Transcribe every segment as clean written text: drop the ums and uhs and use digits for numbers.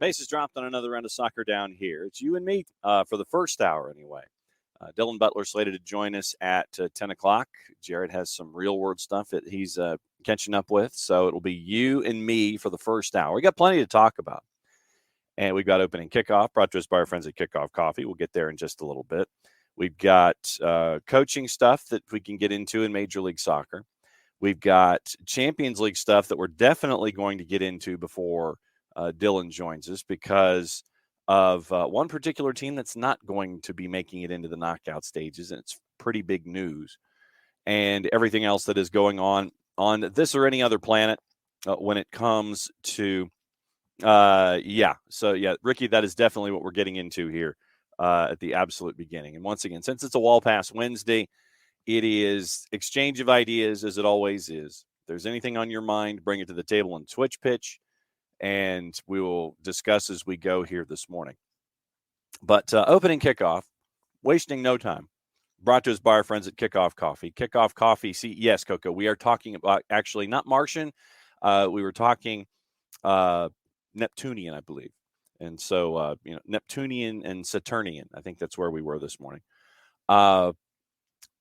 Bases dropped on another round of soccer down here. It's you and me for the first hour anyway. Dylan Butler slated to join us at 10 o'clock. Jared has some real-world stuff that he's catching up with, so it'll be you and me for the first hour. We got plenty to talk about. And we've got opening kickoff brought to us by our friends at Kickoff Coffee. We'll get there in just a little bit. We've got coaching stuff that we can get into in Major League Soccer. We've got Champions League stuff that we're definitely going to get into before Dylan joins us because of one particular team that's not going to be making it into the knockout stages, and it's pretty big news. And everything else that is going on this or any other planet when it comes to Ricky, that is definitely what we're getting into here at the absolute beginning. And once again, since it's a Wall Pass Wednesday, it is exchange of ideas as it always is. If there's anything on your mind, bring it to the table and Twitch pitch, and we will discuss as we go here this morning. But opening kickoff, wasting no time, brought to us by our friends at Kickoff Coffee. Kickoff Coffee, yes, Coco, we are talking about actually not Martian. We were talking Neptunian, I believe. And so, Neptunian and Saturnian, I think that's where we were this morning.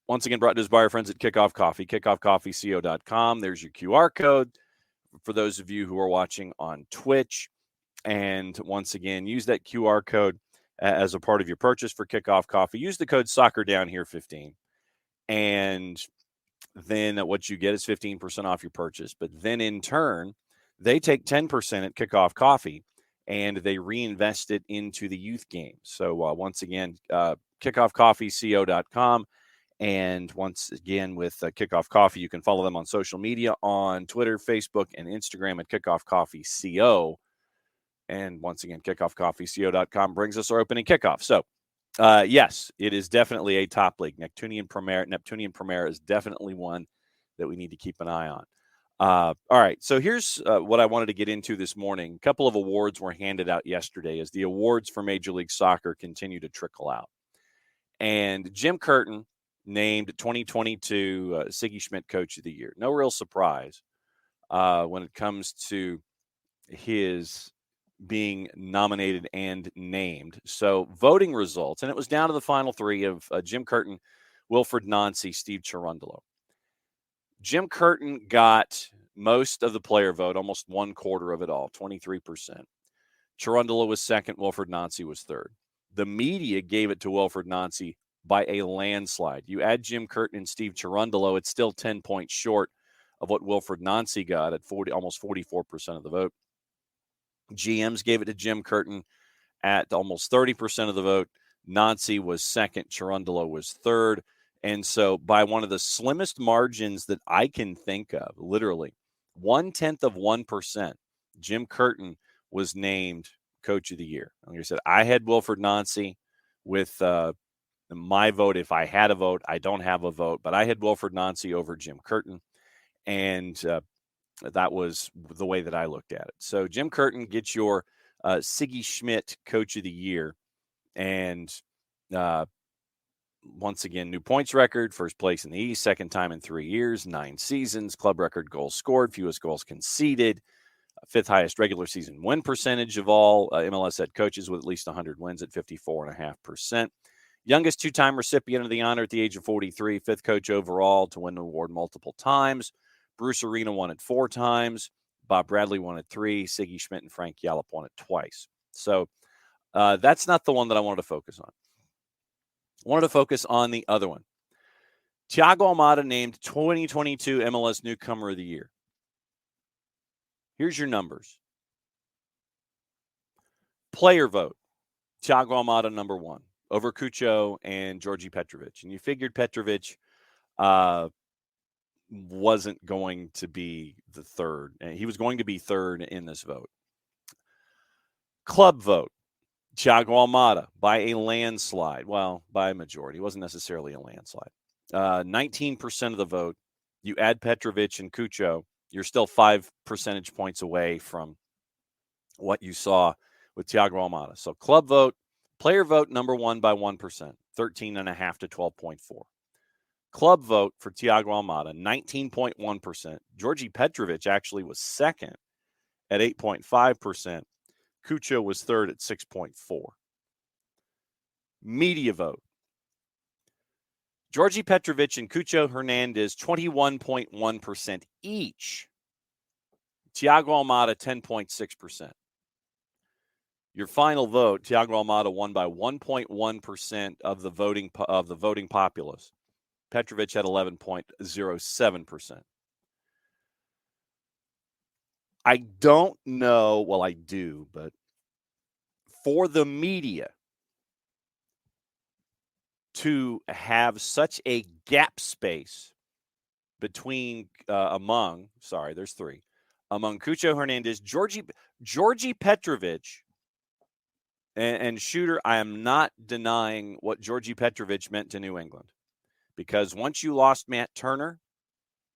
Once again, brought to us by our friends at Kickoff Coffee, kickoffcoffeeco.com. There's your QR code for those of you who are watching on Twitch. And once again, use that QR code as a part of your purchase for Kickoff Coffee. Use the code SOCCERDOWNHERE15. And then what you get is 15% off your purchase. But then in turn, they take 10% at Kickoff Coffee and they reinvest it into the youth game. So once again, kickoffcoffeeco.com. And once again, with Kickoff Coffee, you can follow them on social media on Twitter, Facebook, and Instagram at Kickoff Coffee CO. And once again, kickoffcoffeeco.com brings us our opening kickoff. So, yes, it is definitely a top league. Neptunian Premier is definitely one that we need to keep an eye on. All right, so here's what I wanted to get into this morning. A couple of awards were handed out yesterday as the awards for Major League Soccer continue to trickle out. And Jim Curtin named 2022 Siggy Schmidt Coach of the Year. No real surprise when it comes to his being nominated and named. So voting results, and it was down to the final three of Jim Curtin, Wilfred Nancy, Steve Cherundolo. Jim Curtin got most of the player vote, almost 1/4 of it all, 23%. Cherundolo was second. Wilfred Nancy was third. The media gave it to Wilfred Nancy by a landslide. You add Jim Curtin and Steve Cherundolo, it's still 10 points short of what Wilfred Nancy got at almost 44% of the vote. GMs gave it to Jim Curtin at almost 30% of the vote. Nancy was second. Cherundolo was third. And so by one of the slimmest margins that I can think of, literally 0.1%, Jim Curtin was named Coach of the Year. Like I said, I had Wilfred Nancy with my vote. If I had a vote, I don't have a vote, but I had Wilfred Nancy over Jim Curtin. And that was the way that I looked at it. So Jim Curtin gets your Siggy Schmidt Coach of the Year. And once again, new points record, first place in the East, second time in 3 years, 9 seasons, club record goals scored, fewest goals conceded, fifth highest regular season win percentage of all MLS head coaches with at least 100 wins at 54.5%. Youngest two-time recipient of the honor at the age of 43, fifth coach overall to win the award multiple times. Bruce Arena won it 4 times. Bob Bradley won it 3. Siggy Schmidt and Frank Yallop won it twice. So that's not the one that I wanted to focus on. I wanted to focus on the other one. Thiago Almada named 2022 MLS Newcomer of the Year. Here's your numbers. Player vote. Thiago Almada, number 1, over Cucho and Georgi Petrovic. And you figured Petrovic wasn't going to be the third. He was going to be third in this vote. Club vote. Thiago Almada by a landslide. Well, by a majority. It wasn't necessarily a landslide. 19% of the vote. You add Petrovic and Cucho, you're still 5 percentage points away from what you saw with Thiago Almada. So club vote, player vote number 1 by 1%, 13.5 to 12.4. Club vote for Thiago Almada, 19.1%. Georgi Petrovic actually was second at 8.5%. Cucho was third at 6.4. Media vote. Georgie Petrovic and Cucho Hernandez, 21.1% each. Thiago Almada, 10.6%. Your final vote, Thiago Almada won by 1.1% of the voting populace. Petrovic had 11.07%. I don't know, well, I do, but for the media to have such a gap space among Cucho Hernandez, Georgie Petrovic, and Shooter, I am not denying what Georgie Petrovic meant to New England, because once you lost Matt Turner,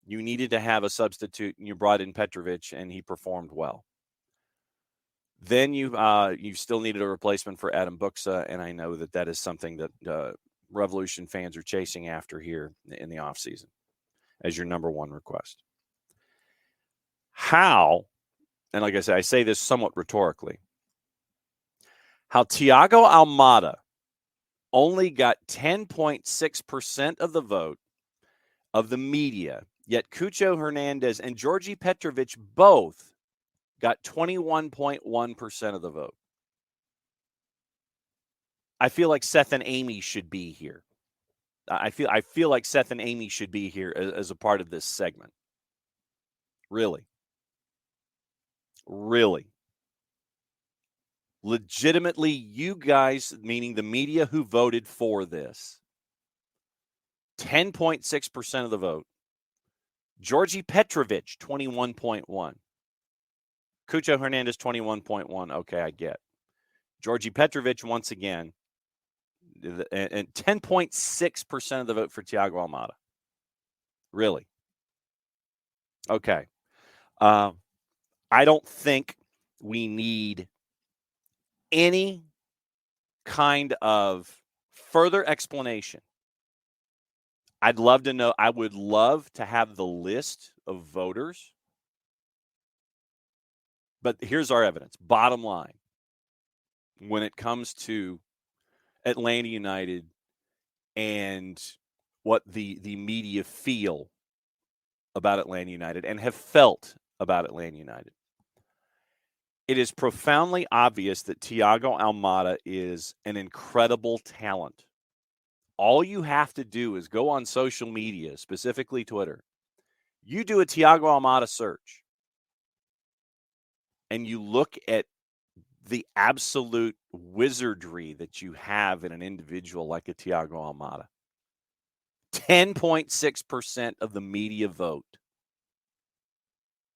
you needed to have a substitute, and you brought in Petrovic, and he performed well. Then you still needed a replacement for Adam Buxa, and I know that is something that Revolution fans are chasing after here in the offseason as your number one request. How, and like I say, I say this somewhat rhetorically, how Thiago Almada only got 10.6% of the vote of the media, yet Cucho Hernandez and Georgie Petrovic both got 21.1% of the vote. I feel like Seth and Amy should be here. I feel like Seth and Amy should be here as a part of this segment. Really. Legitimately, you guys, meaning the media who voted for this, 10.6% of the vote. Georgie Petrovic, 21.1. Cucho Hernandez, 21.1. Okay, I get. Georgie Petrovic, once again, and 10.6% of the vote for Thiago Almada. Really? Okay. I don't think we need any kind of further explanation. I'd love to know. I would love to have the list of voters. But here's our evidence. Bottom line, when it comes to Atlanta United and what the media feel about Atlanta United and have felt about Atlanta United, it is profoundly obvious that Thiago Almada is an incredible talent. All you have to do is go on social media, specifically Twitter. You do a Thiago Almada search, and you look at the absolute wizardry that you have in an individual like a Thiago Almada. 10.6% of the media vote.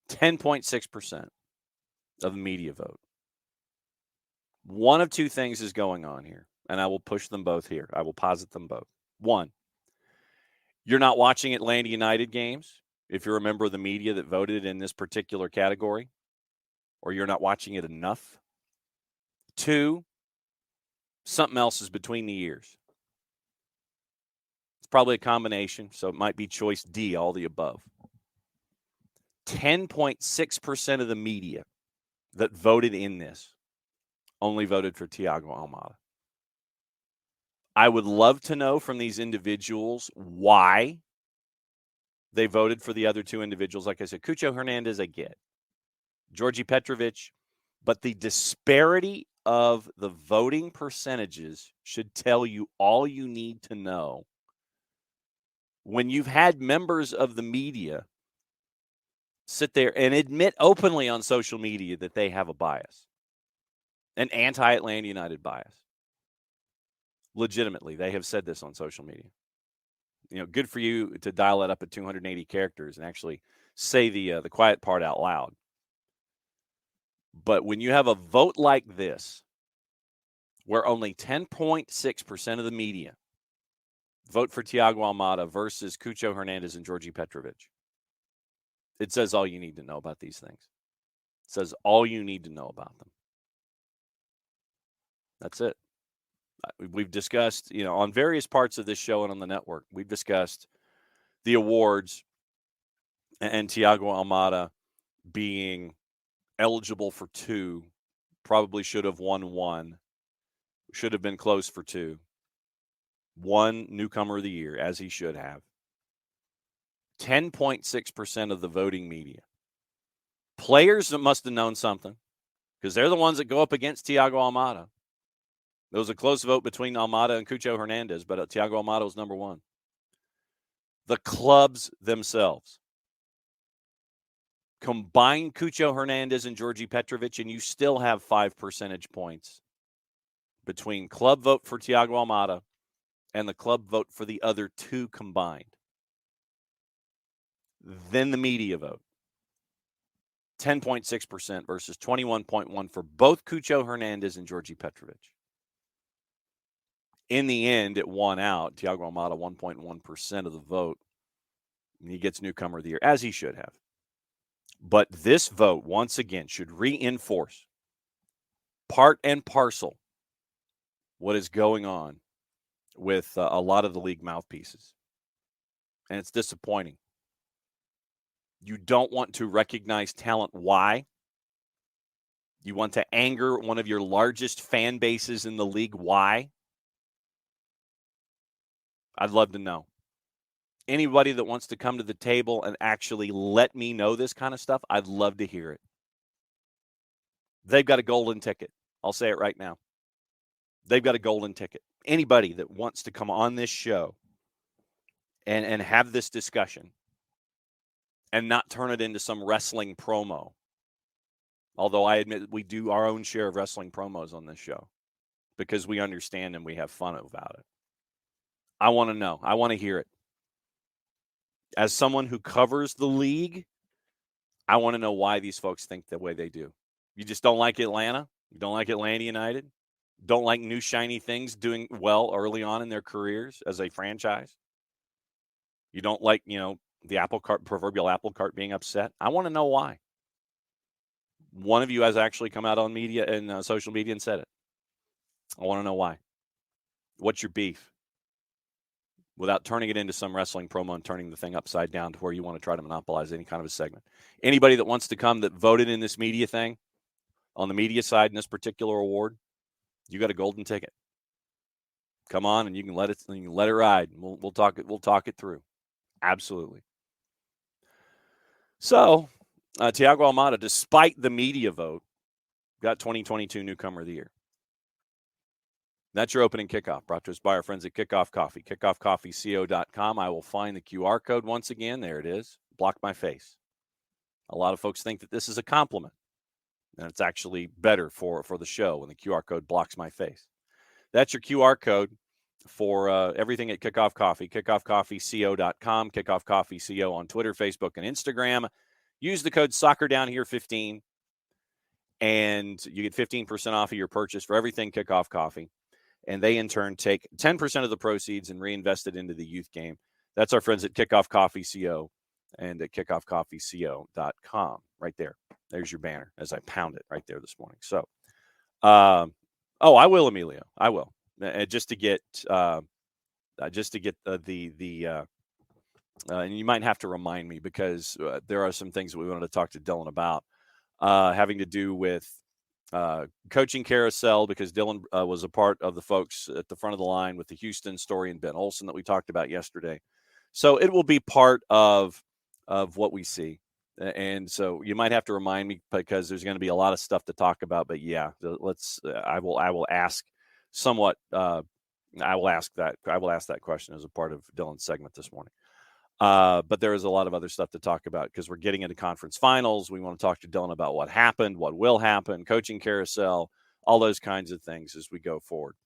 10.6% of the media vote. One of two things is going on here, and I will push them both here. I will posit them both. One, you're not watching Atlanta United games if you're a member of the media that voted in this particular category, or you're not watching it enough. Two, something else is between the ears. It's probably a combination, so it might be choice D, all the above. 10.6% of the media that voted in this only voted for Thiago Almada. I would love to know from these individuals why they voted for the other two individuals. Like I said, Cucho Hernandez, I get. Georgie Petrovic, but the disparity of the voting percentages should tell you all you need to know. When you've had members of the media sit there and admit openly on social media that they have a bias, an anti-Atlanta United bias. Legitimately, they have said this on social media. You know, good for you to dial it up at 280 characters and actually say the quiet part out loud. But when you have a vote like this, where only 10.6% of the media vote for Thiago Almada versus Cucho Hernandez and Georgie Petrovic, it says all you need to know about these things. It says all you need to know about them. That's it. We've discussed, on various parts of this show and on the network, we've discussed the awards and Thiago Almada being eligible for 2 probably should have won 1, should have been close for 2. 1 newcomer of the year, as he should have. 10.6% of the voting media. Players that must have known something, because they're the ones that go up against Thiago Almada. There was a close vote between Almada and Cucho Hernandez, but Thiago Almada was number 1. The clubs themselves. Combine Cucho Hernandez and Georgi Petrovic, and you still have 5 percentage points between club vote for Thiago Almada and the club vote for the other 2 combined. Then the media vote. 10.6% versus 21.1% for both Cucho Hernandez and Georgi Petrovic. In the end, it won out. Thiago Almada, 1.1% of the vote. And he gets newcomer of the year, as he should have. But this vote, once again, should reinforce part and parcel what is going on with a lot of the league mouthpieces. And it's disappointing. You don't want to recognize talent. Why? You want to anger one of your largest fan bases in the league. Why? I'd love to know. Anybody that wants to come to the table and actually let me know this kind of stuff, I'd love to hear it. They've got a golden ticket. I'll say it right now. They've got a golden ticket. Anybody that wants to come on this show and have this discussion and not turn it into some wrestling promo. Although I admit we do our own share of wrestling promos on this show because we understand and we have fun about it. I want to know. I want to hear it. As someone who covers the league, I want to know why these folks think the way they do. You just don't like Atlanta? You don't like Atlanta United? Don't like new shiny things doing well early on in their careers as a franchise? You don't like, the proverbial apple cart being upset? I want to know why. One of you has actually come out on media and social media and said it. I want to know why. What's your beef? Without turning it into some wrestling promo and turning the thing upside down to where you want to try to monopolize any kind of a segment. Anybody that wants to come that voted in this media thing, on the media side in this particular award, you got a golden ticket. Come on and you can let it ride. We'll talk it through. Absolutely. So, Thiago Almada, despite the media vote, got 2022 Newcomer of the Year. That's your opening kickoff, brought to us by our friends at Kickoff Coffee, kickoffcoffeeco.com. I will find the QR code once again. There it is. Block my face. A lot of folks think that this is a compliment, and it's actually better for the show when the QR code blocks my face. That's your QR code for everything at Kickoff Coffee, kickoffcoffeeco.com, Kickoff Coffee CO on Twitter, Facebook, and Instagram. Use the code SOCCERDOWNHERE15, and you get 15% off of your purchase for everything Kickoff Coffee. And they, in turn, take 10% of the proceeds and reinvest it into the youth game. That's our friends at Kickoff Coffee CO and at kickoffcoffeeco.com. Right there. There's your banner as I pound it right there this morning. So, I will, Emilio. I will. Just to get and you might have to remind me because there are some things that we wanted to talk to Dylan about having to do with coaching carousel, because Dylan was a part of the folks at the front of the line with the Houston story and Ben Olsen that we talked about yesterday. So it will be part of what we see. And so you might have to remind me because there's going to be a lot of stuff to talk about. But yeah, I will ask somewhat. I will ask that question as a part of Dylan's segment this morning. But there is a lot of other stuff to talk about because we're getting into conference finals. We want to talk to Dylan about what happened, what will happen, coaching carousel, all those kinds of things as we go forward.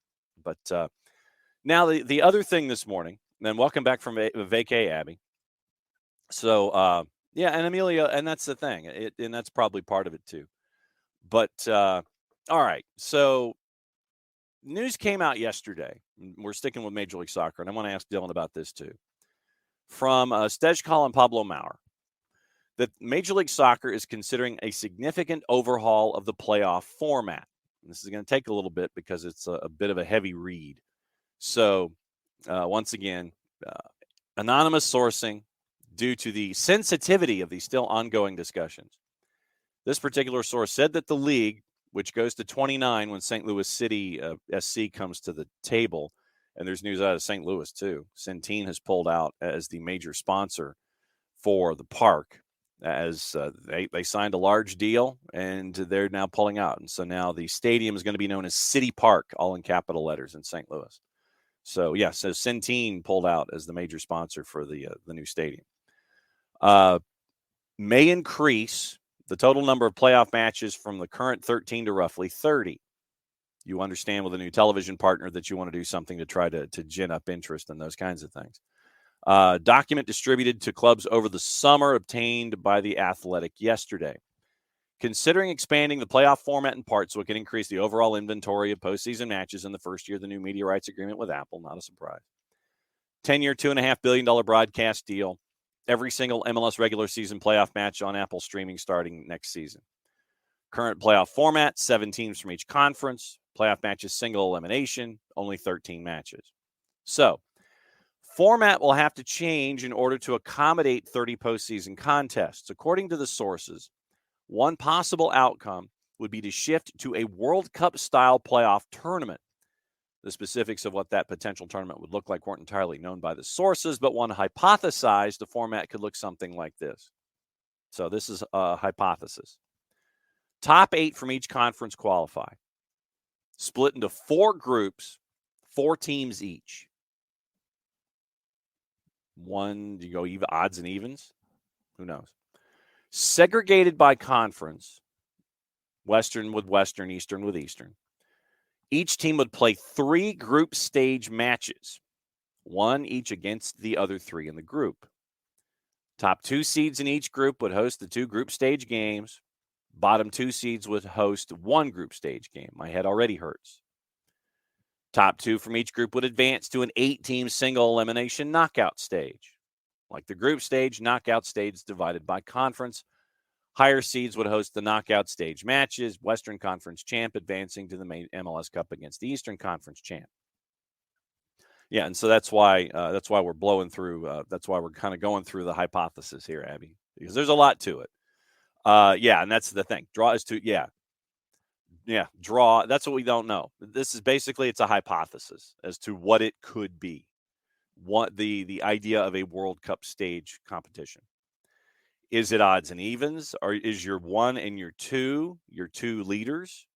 But now the other thing this morning, and then welcome back from vacay, Abby. So, yeah, and Amelia, and that's the thing, and that's probably part of it too. But all right, so news came out yesterday. We're sticking with Major League Soccer, and I want to ask Dylan about this too. From Stejkal and Pablo Maurer, that Major League Soccer is considering a significant overhaul of the playoff format. And this is going to take a little bit because it's a bit of a heavy read. So, once again, anonymous sourcing due to the sensitivity of these still ongoing discussions. This particular source said that the league which goes to 29 when St. Louis City SC comes to the table. And there's news out of St. Louis, too. Centene has pulled out as the major sponsor for the park, as they signed a large deal, and they're now pulling out. And so now the stadium is going to be known as City Park, all in capital letters in St. Louis. So, so Centene pulled out as the major sponsor for the new stadium. May increase the total number of playoff matches from the current 13 to roughly 30. You understand with a new television partner that you want to do something to try to gin up interest and those kinds of things. Document distributed to clubs over the summer obtained by The Athletic yesterday. Considering expanding the playoff format in part so it can increase the overall inventory of postseason matches in the first year of the new media rights agreement with Apple, not a surprise. 10-year, $2.5 billion broadcast deal. Every single MLS regular season playoff match on Apple streaming starting next season. Current playoff format, 7 teams from each conference. Playoff matches, single elimination, only 13 matches. So, format will have to change in order to accommodate 30 postseason contests. According to the sources, one possible outcome would be to shift to a World Cup-style playoff tournament. The specifics of what that potential tournament would look like weren't entirely known by the sources, but one hypothesized the format could look something like this. So this is a hypothesis. Top 8 from each conference qualify. Split into 4 groups, 4 teams each. Do you go even odds and evens? Who knows? Segregated by conference, Western with Western, Eastern with Eastern. Each team would play 3 group stage matches, 1 each against the other 3 in the group. Top 2 seeds in each group would host the 2 group stage games. Bottom 2 seeds would host 1 group stage game. My head already hurts. Top 2 from each group would advance to an 8-team single elimination knockout stage. Like the group stage, knockout stage divided by conference. Higher seeds would host the knockout stage matches. Western Conference champ advancing to the main MLS Cup against the Eastern Conference champ. Yeah, and so that's why we're blowing through. That's why we're kind of going through the hypothesis here, Abby, because there's a lot to it. And that's the thing. Draw is to draw. That's what we don't know. This is basically it's a hypothesis as to what it could be. What the idea of a World Cup stage competition. Is it odds and evens, or is your 1 and your 2 leaders?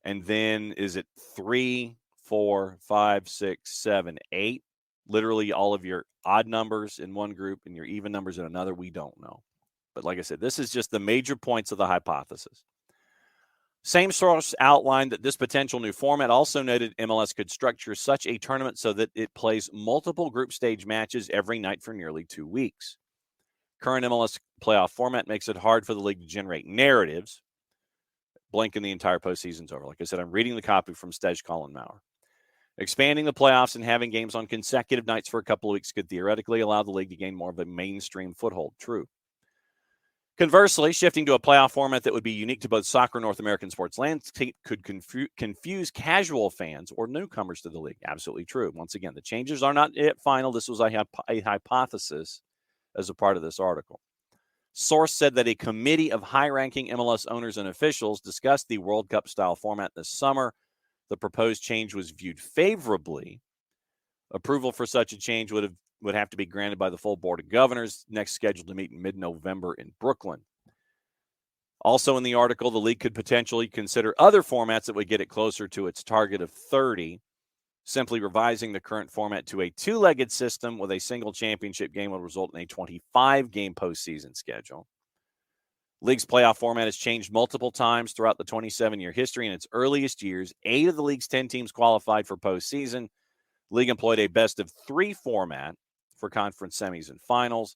And then is it 3, 4, 5, 6, 7, 8? Literally all of your odd numbers in one group and your even numbers in another? We don't know. But like I said, this is just the major points of the hypothesis. Same source outlined that this potential new format also noted MLS could structure such a tournament so that it plays multiple group stage matches every night for nearly 2 weeks. Current MLS playoff format makes it hard for the league to generate narratives. Blinking the entire postseason's over. Like I said, I'm reading the copy from Stej Colin-Maurer. Expanding the playoffs and having games on consecutive nights for a couple of weeks could theoretically allow the league to gain more of a mainstream foothold. True. Conversely, shifting to a playoff format that would be unique to both soccer and North American sports landscape could confuse casual fans or newcomers to the league. Absolutely true. Once again, the changes are not yet final. This was a hypothesis as a part of this article. Source said that a committee of high-ranking MLS owners and officials discussed the World Cup-style format this summer. The proposed change was viewed favorably. Approval for such a change would have to be granted by the full Board of Governors, next scheduled to meet in mid-November in Brooklyn. Also in the article, the league could potentially consider other formats that would get it closer to its target of 30. Simply revising the current format to a 2-legged system with a single championship game will result in a 25-game postseason schedule. League's playoff format has changed multiple times throughout the 27-year history. In its earliest years, 8 of the league's 10 teams qualified for postseason. The league employed a best-of-3 format for conference semis and finals.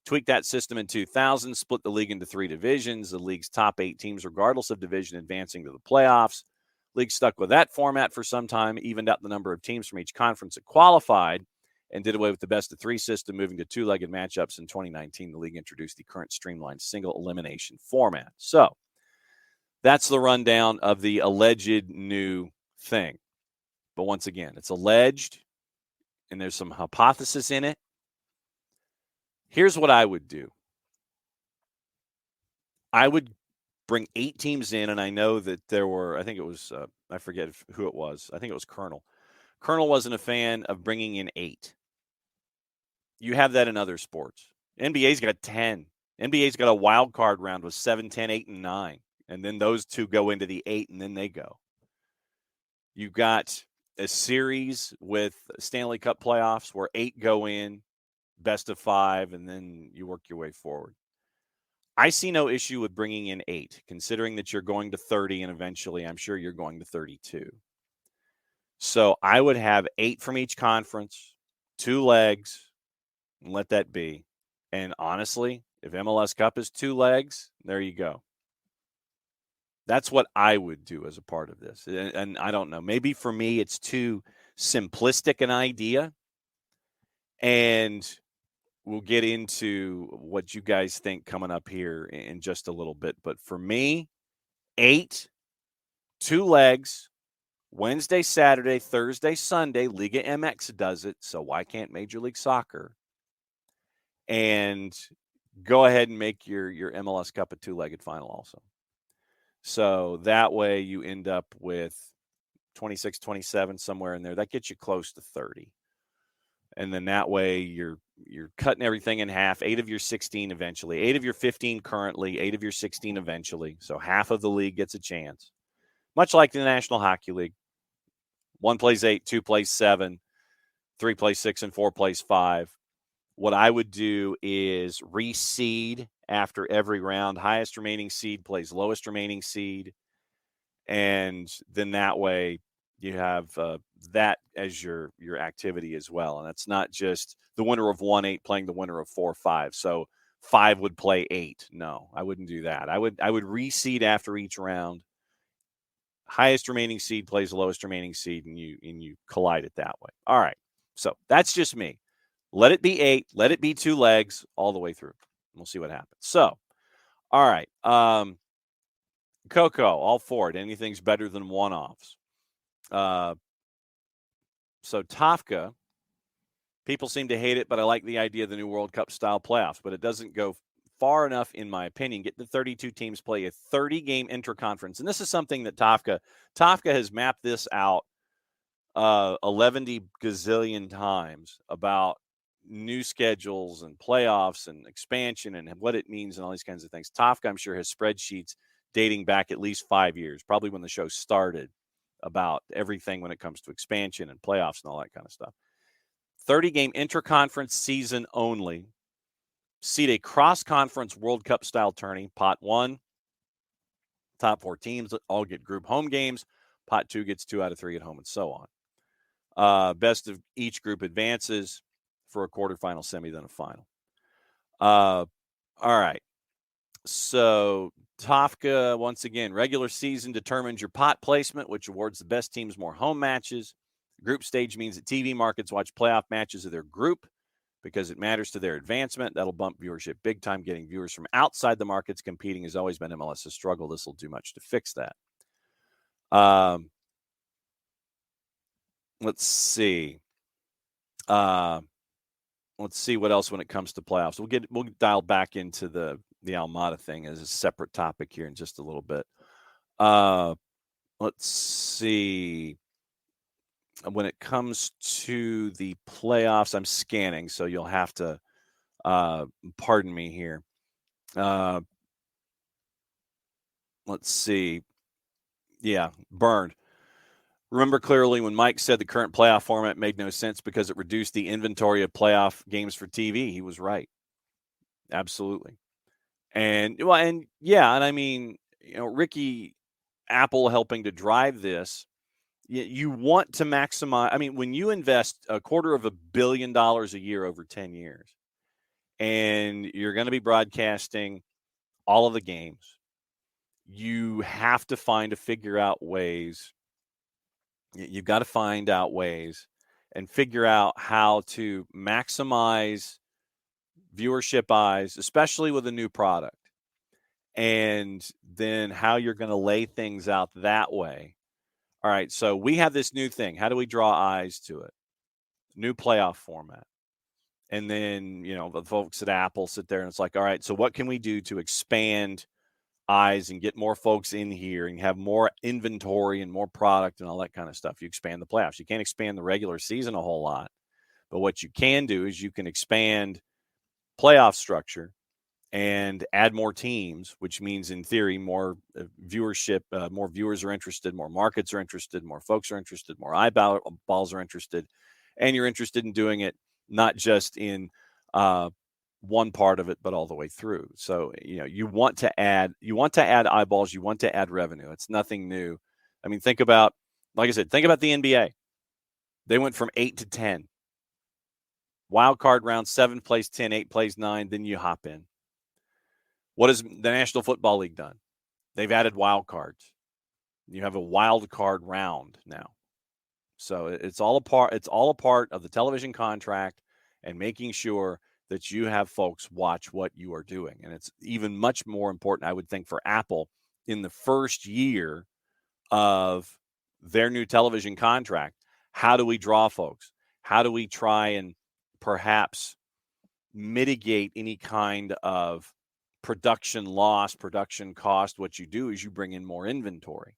Tweaked that system in 2000, split the league into 3 divisions. The league's top 8 teams, regardless of division, advancing to the playoffs. League stuck with that format for some time, evened out the number of teams from each conference that qualified, and did away with the best-of-3 system, moving to 2-legged matchups. In 2019, the league introduced the current streamlined single-elimination format. So that's the rundown of the alleged new thing. But once again, it's alleged, and there's some hypothesis in it. Here's what I would do. I would bring 8 teams in, and I know that there were, I think it was, I forget who it was. I think it was Colonel. Colonel wasn't a fan of bringing in 8. You have that in other sports. NBA's got 10. NBA's got a wild card round with 7, 10, 8, and 9. And then those 2 go into the 8, and then they go. You've got a series with Stanley Cup playoffs where 8 go in, best of 5, and then you work your way forward. I see no issue with bringing in 8, considering that you're going to 30, and eventually I'm sure you're going to 32. So I would have 8 from each conference, 2 legs, and let that be. And honestly, if MLS Cup is 2 legs, there you go. That's what I would do as a part of this. And I don't know. Maybe for me, it's too simplistic an idea. And we'll get into what you guys think coming up here in just a little bit. But for me, 8, 2 legs, Wednesday, Saturday, Thursday, Sunday. Liga MX does it. So why can't Major League Soccer? And go ahead and make your MLS Cup a 2-legged final also. So that way you end up with 26, 27, somewhere in there. That gets you close to 30. And then that way you're cutting everything in half. 8 of your 16 eventually. 8 of your 15 currently. 8 of your 16 eventually. So half of the league gets a chance. Much like the National Hockey League. 1 plays 8, 2 plays 7, 3 plays 6, and 4 plays 5. What I would do is reseed after every round. Highest remaining seed plays lowest remaining seed. And then that way you have that as your activity as well. And that's not just the winner of 1-8 playing the winner of 4-5. So 5 would play 8. No, I wouldn't do that. I would reseed after each round. Highest remaining seed plays the lowest remaining seed, and you collide it that way. All right. So that's just me. Let it be 8. Let it be 2 legs all the way through. We'll see what happens. So, all right. Coco, all for it. Anything's better than one-offs. So Tafka, people seem to hate it, but I like the idea of the new World Cup style playoffs. But it doesn't go far enough, in my opinion. Get the 32 teams play a 30-game interconference. And this is something that Tafka has mapped this out 11 gazillion times about new schedules and playoffs and expansion and what it means and all these kinds of things. Tafka, I'm sure, has spreadsheets dating back at least 5 years, probably when the show started, about everything when it comes to expansion and playoffs and all that kind of stuff. 30-game interconference season only. Seed a cross-conference World Cup-style tourney. Pot 1, top 4 teams all get group home games. Pot 2 gets 2 out of 3 at home, and so on. Best of each group advances for a quarterfinal, semi, then a final. All right. So Tafka, once again, regular season determines your pot placement, which awards the best teams more home matches. Group stage means that TV markets watch playoff matches of their group because it matters to their advancement. That'll bump viewership big time. Getting viewers from outside the markets competing has always been MLS's struggle. This will do much to fix that. Let's see. Let's see what else when it comes to playoffs. We'll dial back into the Almada thing as a separate topic here in just a little bit. Let's see. When it comes to the playoffs, I'm scanning, so you'll have to pardon me here. Let's see. Yeah, burned. Remember clearly when Mike said the current playoff format made no sense because it reduced the inventory of playoff games for TV. He was right. Absolutely. And I mean, Ricky Apple helping to drive this. You want to maximize. I mean, when you invest $250 million a year over 10 years, and you're going to be broadcasting all of the games, you have to figure out ways. You've got to find out ways and figure out how to maximize viewership eyes, especially with a new product. And then how you're going to lay things out that way. All right, so we have this new thing. How do we draw eyes to it? New playoff format. And then, the folks at Apple sit there and it's like, all right, so what can we do to expand eyes and get more folks in here and have more inventory and more product and all that kind of stuff. You expand the playoffs. You can't expand the regular season a whole lot, but what you can do is you can expand playoff structure and add more teams, which means in theory more viewership, more viewers are interested, more markets are interested, more folks are interested, more eyeballs are interested, and you're interested in doing it not just in one part of it, but all the way through. So, you want to add eyeballs, you want to add revenue. It's nothing new. I mean, think about the NBA. They went from 8 to 10. Wild card round, 7 plays 10, 8 plays 9, then you hop in. What has the National Football League done? They've added wild cards. You have a wild card round now. So it's all a part of the television contract and making sure that you have folks watch what you are doing. And it's even much more important, I would think, for Apple in the first year of their new television contract. How do we draw folks? How do we try and perhaps mitigate any kind of production loss, production cost? What you do is you bring in more inventory.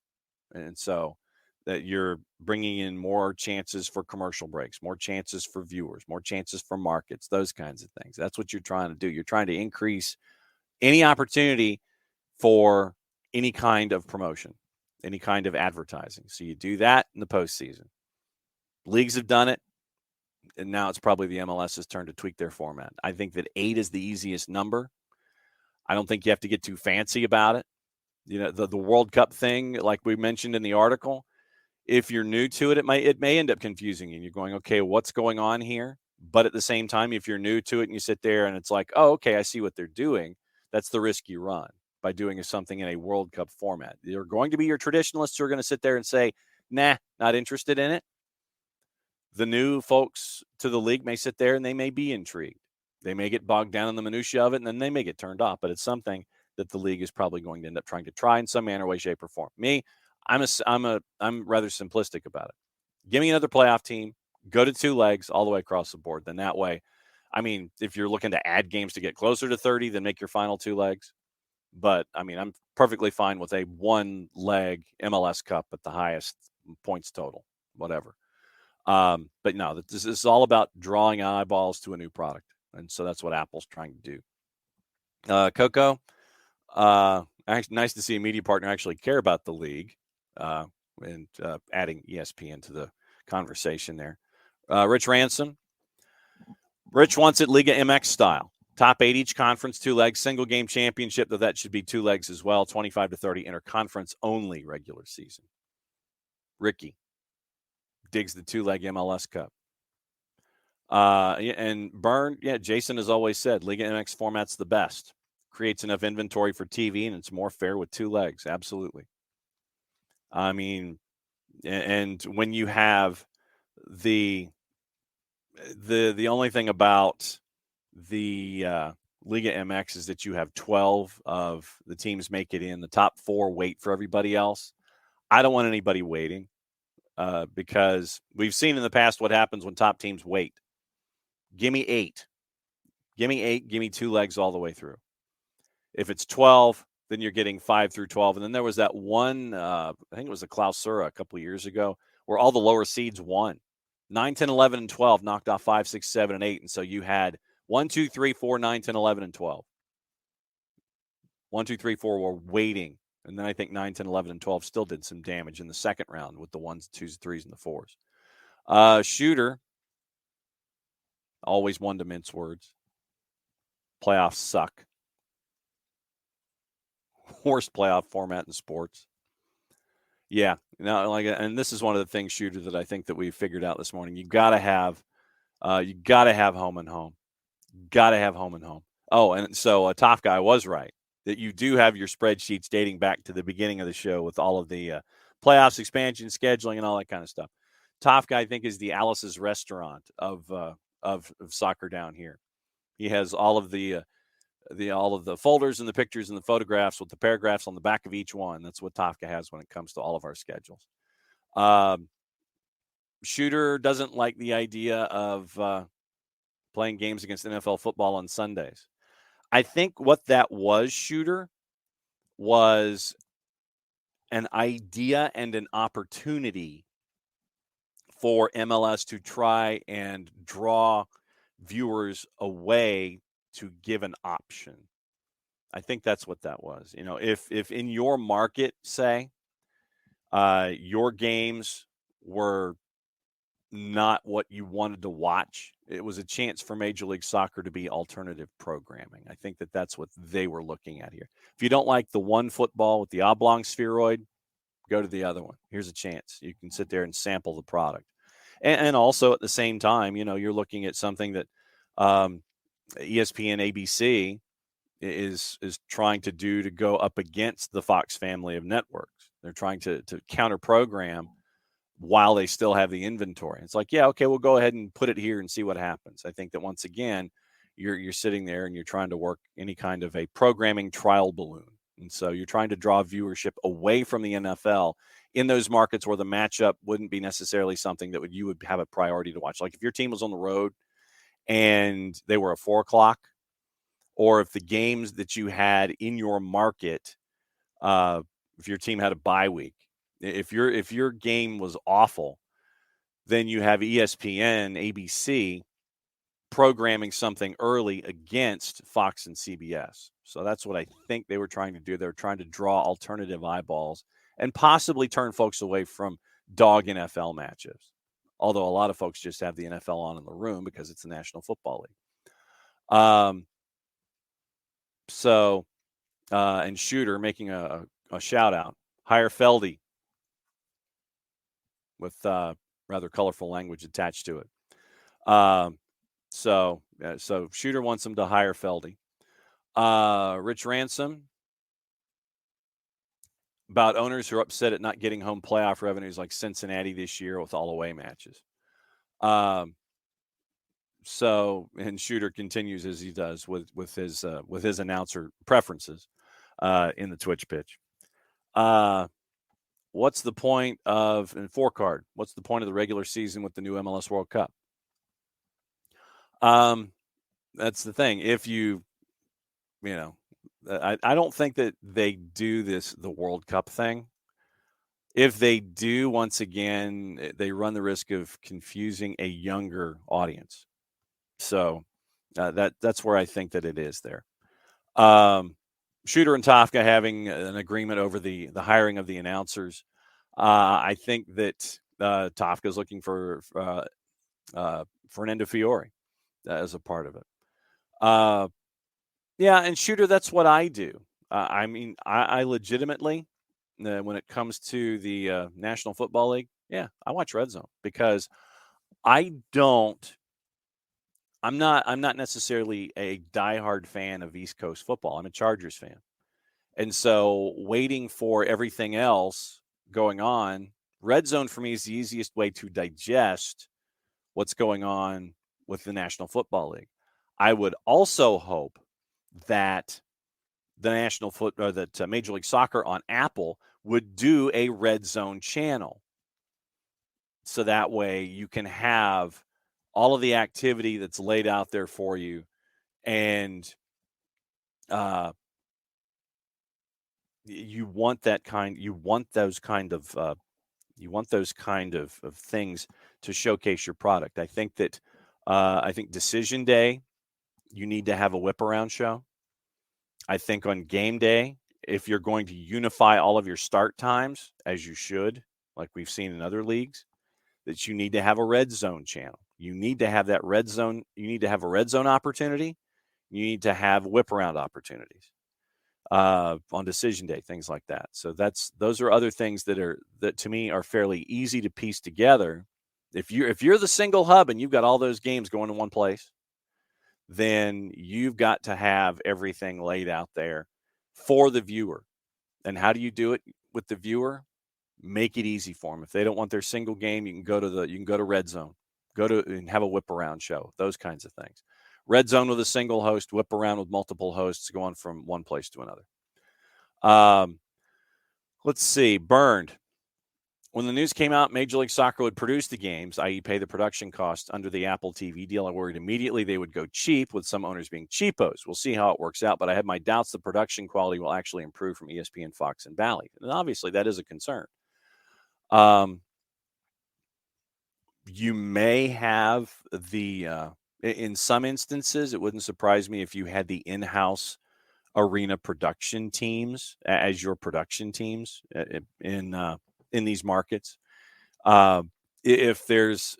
And so that you're bringing in more chances for commercial breaks, more chances for viewers, more chances for markets, those kinds of things. That's what you're trying to do. You're trying to increase any opportunity for any kind of promotion, any kind of advertising. So you do that in the postseason. Leagues have done it, and now it's probably the MLS's turn to tweak their format. I think that 8 is the easiest number. I don't think you have to get too fancy about it. The World Cup thing, like we mentioned in the article, if you're new to it, it may end up confusing you. And you're going, okay, what's going on here? But at the same time, if you're new to it and you sit there and it's like, oh, okay, I see what they're doing, that's the risk you run by doing something in a World Cup format. There are going to be your traditionalists who are going to sit there and say, nah, not interested in it. The new folks to the league may sit there and they may be intrigued. They may get bogged down in the minutia of it, and then they may get turned off. But it's something that the league is probably going to end up trying to try in some manner, way, shape, or form. Me, I'm rather simplistic about it. Give me another playoff team. Go to 2 legs all the way across the board. Then that way, I mean, if you're looking to add games to get closer to 30, then make your final 2 legs. But I mean, I'm perfectly fine with a 1-leg MLS Cup at the highest points total, whatever. But no, this is all about drawing eyeballs to a new product. And so that's what Apple's trying to do. Coco, actually, nice to see a media partner actually care about the league and adding ESPN to the conversation there. Rich Ransom. Rich wants it Liga MX style. Top 8 each conference, 2 legs, single game championship, though that should be 2 legs as well. 25 to 30 interconference only regular season. Ricky digs the 2-leg MLS Cup. And Byrne, Jason has always said Liga MX format's the best. Creates enough inventory for TV, and it's more fair with 2 legs. Absolutely. I mean, and when you have the only thing about the Liga MX is that you have 12 of the teams make it in. The top 4 wait for everybody else. I don't want anybody waiting because we've seen in the past what happens when top teams wait. Give me 8. Give me 8. Give me 2 legs all the way through. If it's 12, then you're getting 5 through 12. And then there was that one, I think it was the Clausura a couple of years ago, where all the lower seeds won. 9, 10, 11, and 12 knocked off 5, 6, 7, and 8. And so you had 1, 2, 3, 4, 9, 10, 11, and 12. 1, 2, 3, 4 were waiting. And then I think 9, 10, 11, and 12 still did some damage in the second round with the 1s, 2s, 3s, and the 4s. Shooter, always one to mince words. Playoffs suck. Worst playoff format in sports. Yeah, and this is one of the things, Shooter, that I think that we figured out this morning. You got to have home and home. Got to have home and home. Oh, and so Top Guy was right that you do have your spreadsheets dating back to the beginning of the show with all of the playoffs, expansion, scheduling, and all that kind of stuff. Top Guy, I think, is the Alice's restaurant of soccer down here. He has all of the folders and the pictures and the photographs with the paragraphs on the back of each one. That's what Tafka has when it comes to all of our schedules. Shooter doesn't like the idea of playing games against NFL football on Sundays. I think what that was, Shooter, was an idea and an opportunity for MLS to try and draw viewers away to give an option. I think that's what that was. If in your market, say, your games were not what you wanted to watch, it was a chance for Major League Soccer to be alternative programming. I think that that's what they were looking at here. If you don't like the one football with the oblong spheroid, go to the other one. Here's a chance. You can sit there and sample the product. And also at the same time, you're looking at something that ESPN ABC is trying to do to go up against the Fox family of networks. They're trying to counter program while they still have the inventory. It's like, yeah, okay, we'll go ahead and put it here and see what happens. I think that once again, you're sitting there and you're trying to work any kind of a programming trial balloon. And so you're trying to draw viewership away from the NFL in those markets where the matchup wouldn't be necessarily something that you would have a priority to watch. Like if your team was on the road and they were at 4:00, or if the games that you had in your market, if your team had a bye week, if your game was awful, then you have ESPN, ABC programming something early against Fox and CBS. So that's what I think they were trying to do. They were trying to draw alternative eyeballs and possibly turn folks away from dog NFL matchups. Although a lot of folks just have the NFL on in the room because it's the National Football League. And Shooter making a shout out. Hire Feldy with rather colorful language attached to it. So Shooter wants him to hire Feldy. Rich Ransom about owners who are upset at not getting home playoff revenues like Cincinnati this year with all away matches. And Shooter continues as he does with his announcer preferences in the Twitch pitch. What's the point of in 4-card? What's the point of the regular season with the new MLS World Cup? That's the thing. If I don't think that they do the World Cup thing. If they do, once again, they run the risk of confusing a younger audience. So that's where I think that it is there. Shooter and Tafka having an agreement over the hiring of the announcers. I think that Tafka is looking for Fernando Fiore as a part of it. Yeah, and Shooter, that's what I do. I legitimately, when it comes to the National Football League, yeah, I watch Red Zone because I'm not necessarily a diehard fan of East Coast football. I'm a Chargers fan. And so waiting for everything else going on, Red Zone for me is the easiest way to digest what's going on with the National Football League. I would also hope that that Major League Soccer on Apple would do a Red Zone channel. So that way you can have all of the activity that's laid out there for you. And you want those kind of things to showcase your product. I think decision day, you need to have a whip around show. I think on game day, if you're going to unify all of your start times, as you should, like we've seen in other leagues, that you need to have a red zone channel. You need to have that red zone. You need to have a red zone opportunity. You need to have whip around opportunities on decision day, things like that. So those are other things that to me are fairly easy to piece together. If you're the single hub and you've got all those games going in one place, then you've got to have everything laid out there for the viewer. And how do you do it with the viewer? Make it easy for them. If they don't want their single game, you can go to Red Zone, and have a whip around show, those kinds of things. Red Zone with a single host, whip around with multiple hosts, going from one place to another. Let's see. Burned. When the news came out, Major League Soccer would produce the games, i.e. pay the production cost under the Apple TV deal. I worried immediately they would go cheap, with some owners being cheapos. We'll see how it works out, but I have my doubts the production quality will actually improve from ESPN, Fox, and Bally. And obviously that is a concern. You may have in some instances, it wouldn't surprise me if you had the in-house arena production teams as your production teams in these markets. If there's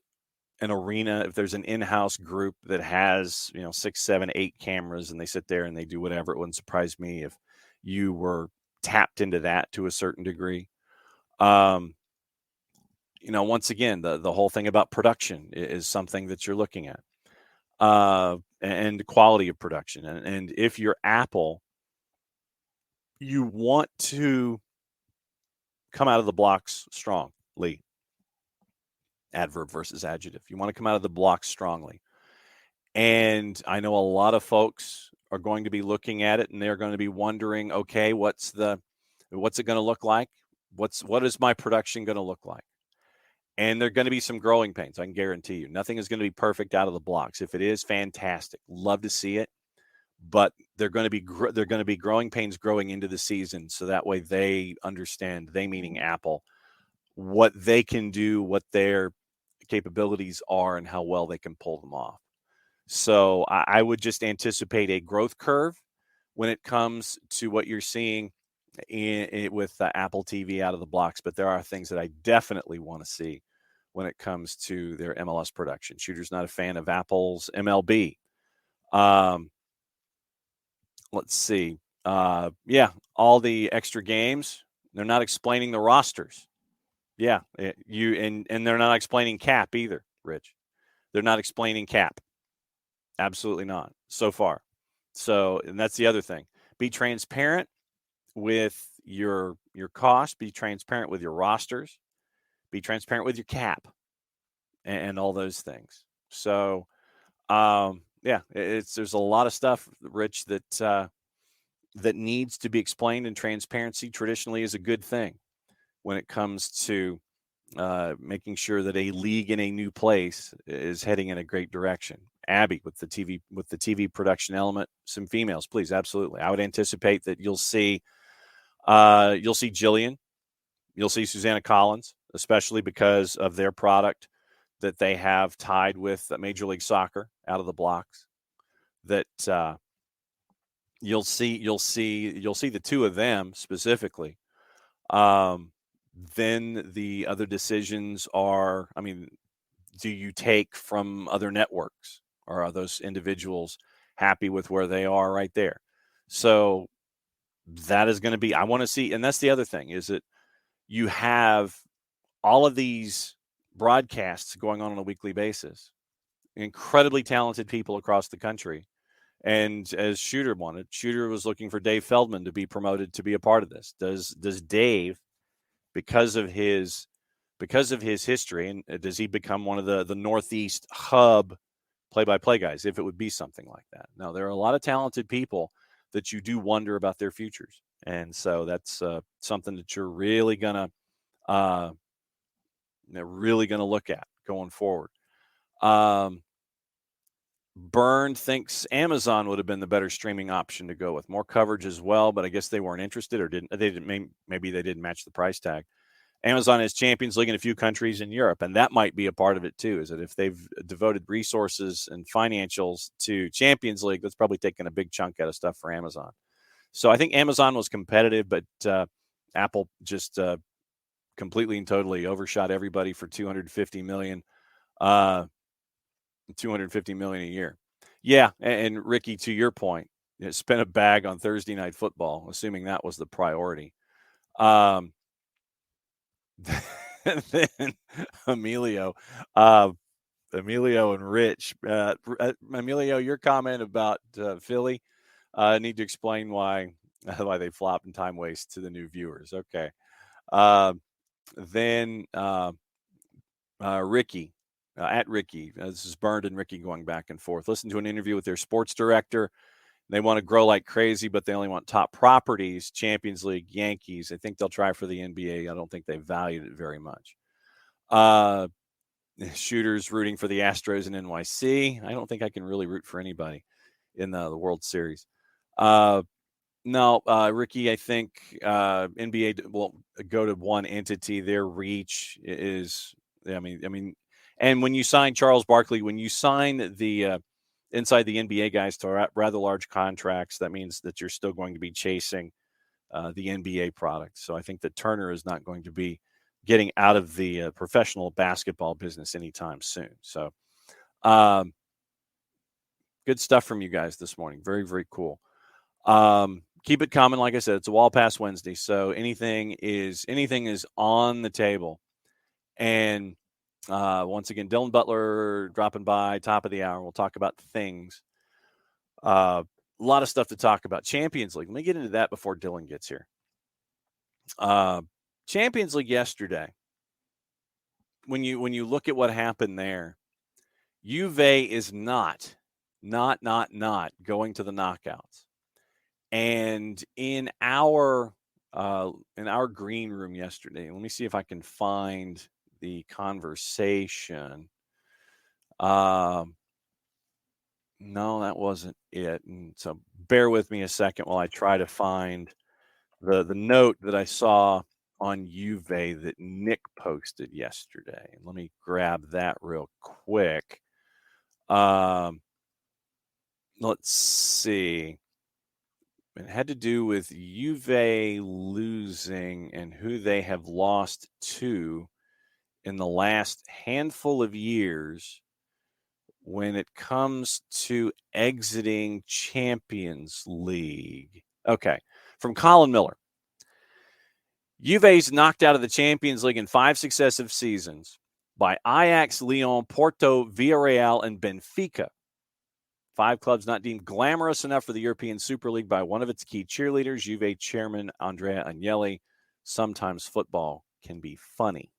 an arena, if there's an in-house group that has 6, 7, 8 cameras and they sit there and they do whatever, it wouldn't surprise me if you were tapped into that to a certain degree. Once again, the whole thing about production is something that you're looking at, and quality of production. And if you're Apple, you want to come out of the blocks strongly. Adverb versus adjective. You want to come out of the blocks strongly. And I know a lot of folks are going to be looking at it and they're going to be wondering, okay, what's it going to look like? What is my production going to look like? And there are going to be some growing pains. I can guarantee you. Nothing is going to be perfect out of the blocks. If it is, fantastic. Love to see it. But they're going to be growing pains growing into the season, so that way they understand, they meaning Apple, what they can do, what their capabilities are, and how well they can pull them off. So I would just anticipate a growth curve when it comes to what you're seeing with Apple TV out of the blocks. But there are things that I definitely want to see when it comes to their MLS production. Shooter's not a fan of Apple's MLB. Let's see. All the extra games. They're not explaining the rosters. Yeah, and they're not explaining cap either, Rich. They're not explaining cap. Absolutely not so far. So, and that's the other thing. Be transparent with your cost. Be transparent with your rosters. Be transparent with your cap, and all those things. So, there's a lot of stuff, Rich, that needs to be explained, and transparency traditionally is a good thing when it comes to making sure that a league in a new place is heading in a great direction. Abby, with the TV production element, some females, please, absolutely. I would anticipate that you'll see Jillian, you'll see Susanna Collins, especially because of their product that they have tied with Major League Soccer out of the blocks. That you'll see the two of them specifically. Then the other decisions are, do you take from other networks, or are those individuals happy with where they are right there? So that is going to be, I want to see, and that's the other thing, is that you have all of these broadcasts going on a weekly basis, incredibly talented people across the country. And as Shooter was looking for Dave Feldman to be promoted to be a part of this. Does Dave, because of his history, and does he become one of the Northeast hub play-by-play guys, if it would be something like that? No, there are a lot of talented people that you do wonder about their futures. And so that's something that you're really gonna look at going forward. Byrne thinks Amazon would have been the better streaming option to go with. More coverage as well, but I guess they weren't interested, or maybe they didn't match the price tag. Amazon has Champions League in a few countries in Europe, and that might be a part of it too, is that if they've devoted resources and financials to Champions League, that's probably taken a big chunk out of stuff for Amazon. So I think Amazon was competitive, but Apple just completely and totally overshot everybody for $250 million. $250 million a year. Yeah, and Ricky, to your point, spent a bag on Thursday Night Football, assuming that was the priority. Then Emilio and Rich. Emilio, your comment about Philly, need to explain why they flop and time waste to the new viewers. Okay. Then Ricky. At Ricky, this is Burned and Ricky going back and forth. Listen to an interview with their sports director. They want to grow like crazy, but they only want top properties, Champions League, Yankees. I think they'll try for the NBA. I don't think they valued it very much. Shooters rooting for the Astros in NYC. I don't think I can really root for anybody in the World Series. No, Ricky, I think NBA will go to one entity. Their reach is, I mean, and when you sign Charles Barkley, when you sign the inside the NBA guys to rather large contracts, that means that you're still going to be chasing the NBA product. So I think that Turner is not going to be getting out of the professional basketball business anytime soon. So good stuff from you guys this morning. Very, very cool. Keep it coming. Like I said, it's a Wall Pass Wednesday, so anything is on the table. And once again, Dylan Butler dropping by, top of the hour. We'll talk about things. A lot of stuff to talk about. Champions League. Let me get into that before Dylan gets here. Champions League yesterday. When you look at what happened there, Juve is not going to the knockouts. And in our green room yesterday, let me see if I can find the conversation. No, that wasn't it. And so bear with me a second while I try to find the note that I saw on Juve that Nick posted yesterday. Let me grab that real quick. Let's see. It had to do with Juve losing and who they have lost to in the last handful of years when it comes to exiting Champions League. Okay, from Colin Miller. Juve's knocked out of the Champions League in 5 successive seasons by Ajax, Lyon, Porto, Villarreal, and Benfica. 5 clubs not deemed glamorous enough for the European Super League by one of its key cheerleaders, Juve chairman Andrea Agnelli. Sometimes football can be funny.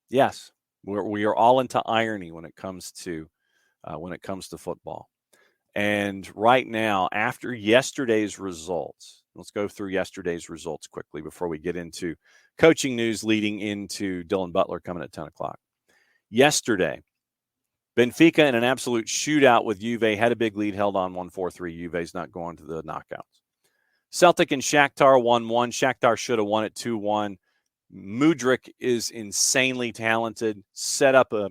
Yes, we are all into irony when it comes to football. And right now, after yesterday's results, let's go through yesterday's results quickly before we get into coaching news leading into Dylan Butler coming at 10 o'clock. Yesterday, Benfica in an absolute shootout with Juve had a big lead, held on 1-4-3. Juve's not going to the knockouts. Celtic and Shakhtar 1-1. Shakhtar should have won it 2-1. Mudryk is insanely talented. Set up a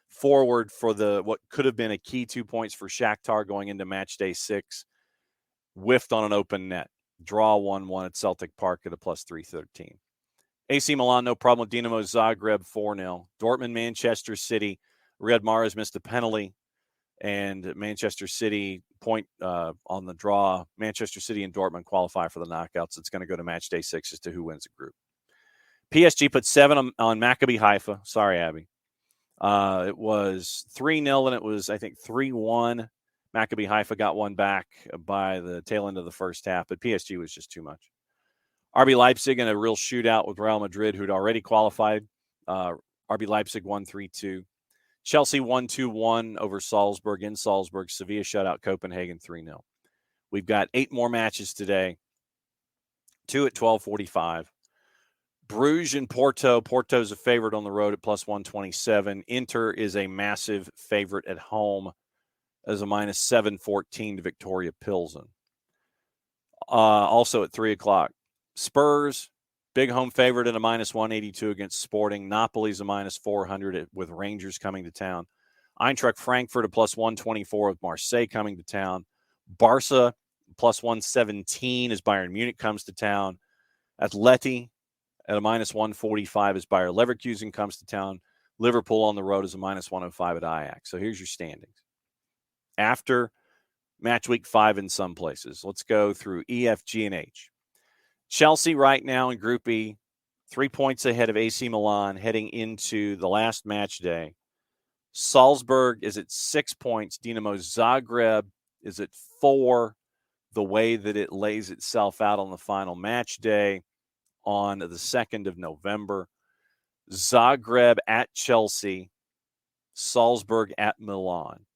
forward for what could have been a key 2 points for Shakhtar going into match day 6. Whiffed on an open net. Draw 1-1 at Celtic Park at a plus 313. AC Milan, no problem with Dinamo Zagreb, 4-0. Dortmund, Manchester City. Riyad Mahrez missed a penalty, and Manchester City point on the draw. Manchester City and Dortmund qualify for the knockouts. It's going to go to match day 6 as to who wins the group. PSG put 7 on Maccabi Haifa. Sorry, Abby. It was 3-0, and it was, I think, 3-1. Maccabi Haifa got one back by the tail end of the first half, but PSG was just too much. RB Leipzig in a real shootout with Real Madrid, who'd already qualified. RB Leipzig won 3-2. Chelsea won 2-1 over Salzburg in Salzburg. Sevilla shut out Copenhagen 3-0. We've got 8 more matches today. 2 at 12:45. Bruges and Porto. Porto's a favorite on the road at plus 127. Inter is a massive favorite at home as a minus 714 to Victoria Pilsen. Also at 3 o'clock. Spurs, big home favorite at a minus 182 against Sporting. Napoli's a minus 400 with Rangers coming to town. Eintracht Frankfurt a plus 124 with Marseille coming to town. Barca plus 117 as Bayern Munich comes to town. Atleti at a minus 145 as Bayer Leverkusen comes to town. Liverpool on the road is a minus 105 at Ajax. So here's your standings. After match week 5 in some places, let's go through E, F, G, and H. Chelsea right now in Group E, 3 points ahead of AC Milan heading into the last match day. Salzburg is at 6 points. Dinamo Zagreb is at 4. The way that it lays itself out on the final match day on the 2nd of November. Zagreb at Chelsea. Salzburg at Milan.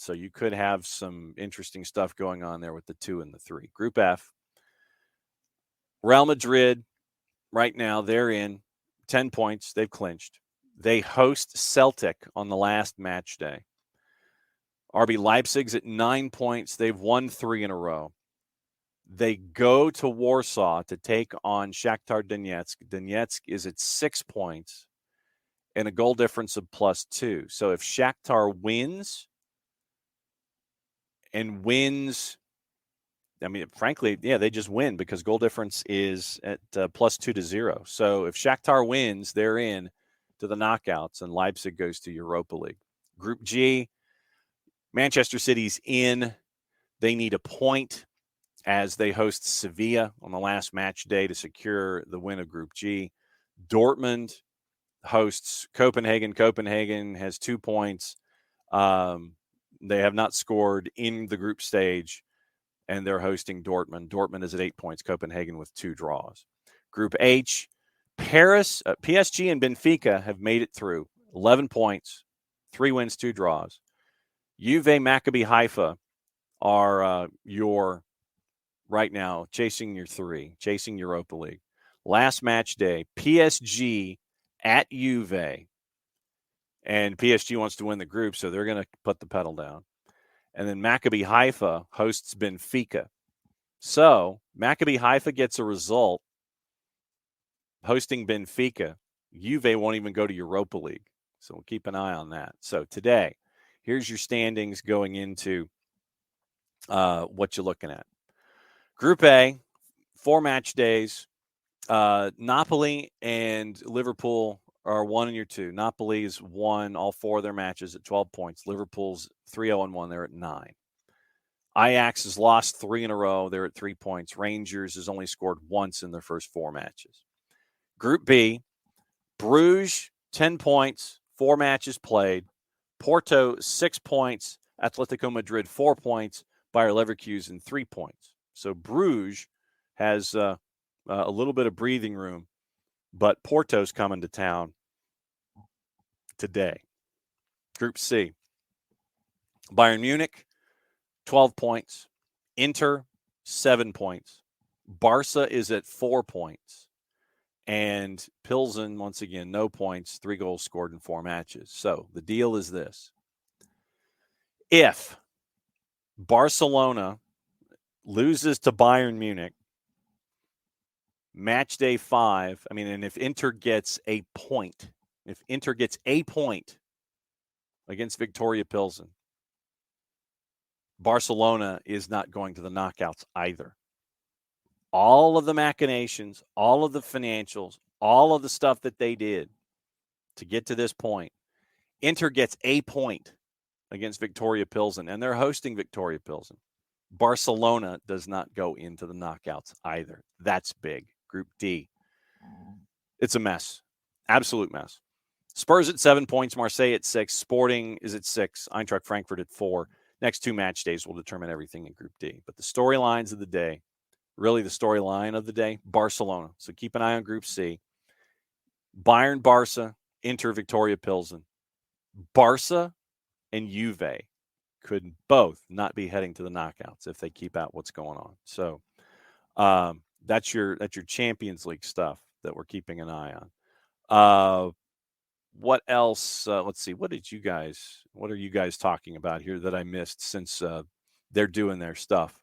So you could have some interesting stuff going on there with the 2 and the 3. Group F, Real Madrid, right now, they're in 10 points. They've clinched. They host Celtic on the last match day. RB Leipzig's at 9 points. They've won 3 in a row. They go to Warsaw to take on Shakhtar Donetsk. Donetsk is at 6 points and a goal difference of +2. So if Shakhtar wins, I mean, frankly, yeah, they just win because goal difference is at +2-0. So if Shakhtar wins, they're in to the knockouts, and Leipzig goes to Europa League. Group G, Manchester City's in. They need a point as they host Sevilla on the last match day to secure the win of Group G. Dortmund hosts Copenhagen. Copenhagen has 2 points. They have not scored in the group stage, and they're hosting Dortmund. Dortmund is at 8 points. Copenhagen with 2 draws. Group H, Paris, PSG and Benfica have made it through. 11 points, 3 wins, 2 draws. Juve, Maccabi Haifa are your right now chasing your 3, chasing Europa League. Last match day, PSG at Juve. And PSG wants to win the group, so they're going to put the pedal down. And then Maccabi Haifa hosts Benfica. So Maccabi Haifa gets a result hosting Benfica. Juve won't even go to Europa League. So we'll keep an eye on that. So today, here's your standings going into what you're looking at. Group A, 4 match days. Napoli and Liverpool are 1 and you're 2. Napoli's won all 4 of their matches at 12 points. Liverpool's 3-0-1. They're at 9. Ajax has lost 3 in a row. They're at 3 points. Rangers has only scored once in their first 4 matches. Group B, Bruges, 10 points, 4 matches played. Porto, 6 points. Atletico Madrid, 4 points. Bayer Leverkusen, 3 points. So Bruges has a little bit of breathing room, but Porto's coming to town today. Group C, Bayern Munich, 12 points. Inter, 7 points. Barca is at 4 points. And Pilsen, once again, no points, 3 goals scored in 4 matches. So the deal is this. If Barcelona loses to Bayern Munich, match day 5, and if Inter gets a point, against Victoria Pilsen, Barcelona is not going to the knockouts either. All of the machinations, all of the financials, all of the stuff that they did to get to this point, Inter gets a point against Victoria Pilsen, and they're hosting Victoria Pilsen. Barcelona does not go into the knockouts either. That's big. Group D. It's a mess. Absolute mess. Spurs at 7 points, Marseille at 6, Sporting is at 6, Eintracht Frankfurt at 4. Next 2 match days will determine everything in Group D. But the storylines of the day, really the storyline of the day, Barcelona. So keep an eye on Group C. Bayern, Barca, Inter, Victoria Pilsen. Barca and Juve could both not be heading to the knockouts if they keep out what's going on. So that's your Champions League stuff that we're keeping an eye on. What else? Let's see. What are you guys talking about here that I missed since they're doing their stuff?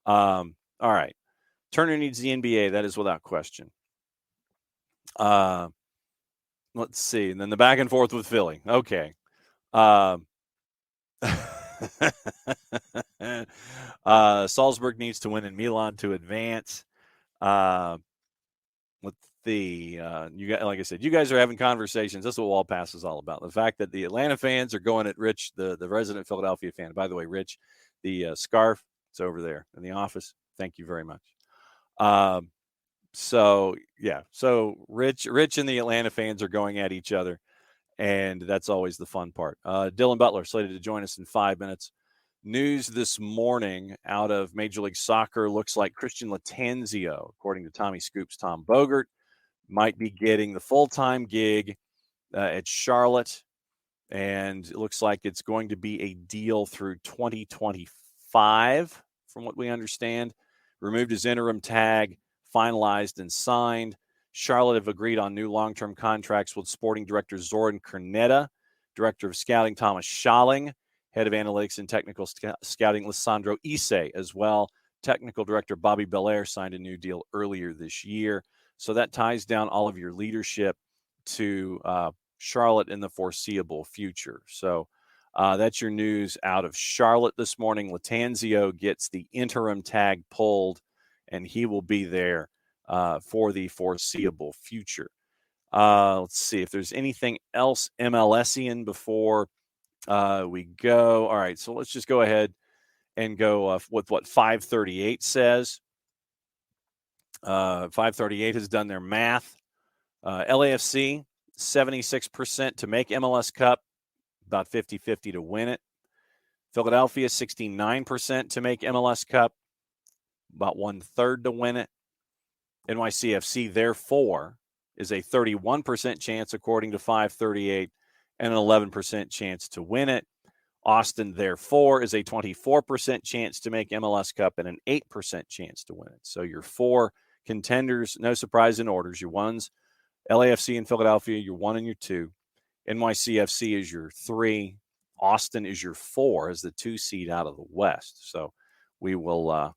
All right. Turner needs the NBA. That is without question. Let's see. And then the back and forth with Philly. Okay. Salzburg needs to win in Milan to advance. Let's see. Like I said, you guys are having conversations. That's what Wall Pass is all about. The fact that the Atlanta fans are going at Rich, the resident Philadelphia fan. By the way, Rich, the scarf, it's over there in the office. Thank you very much. So Rich and the Atlanta fans are going at each other, and that's always the fun part. Dylan Butler slated to join us in 5 minutes. News this morning out of Major League Soccer looks like Christian Lattanzio, according to Tommy Scoop's Tom Bogert, might be getting the full-time gig at Charlotte. and it looks like it's going to be a deal through 2025, from what we understand. Removed his interim tag, finalized and signed. Charlotte have agreed on new long-term contracts with sporting director Zoran Kernetta, director of scouting Thomas Schalling, head of analytics and technical scouting Lissandro Isse as well. Technical director Bobby Belair signed a new deal earlier this year. So that ties down all of your leadership to Charlotte in the foreseeable future. So that's your news out of Charlotte this morning. Lattanzio gets the interim tag pulled, and he will be there for the foreseeable future. Let's see if there's anything else MLSian before we go. All right, so let's just go ahead and go with what 538 says. 538 has done their math. LAFC, 76% to make MLS Cup, about 50-50 to win it. Philadelphia, 69% to make MLS Cup, about 1/3 to win it. NYCFC, therefore, is a 31% chance, according to 538, and an 11% chance to win it. Austin, therefore, is a 24% chance to make MLS Cup and an 8% chance to win it. So your four contenders, no surprise in orders. Your ones, LAFC and Philadelphia, your 1 and your 2. NYCFC is your 3. Austin is your 4 as the 2 seed out of the West. So we will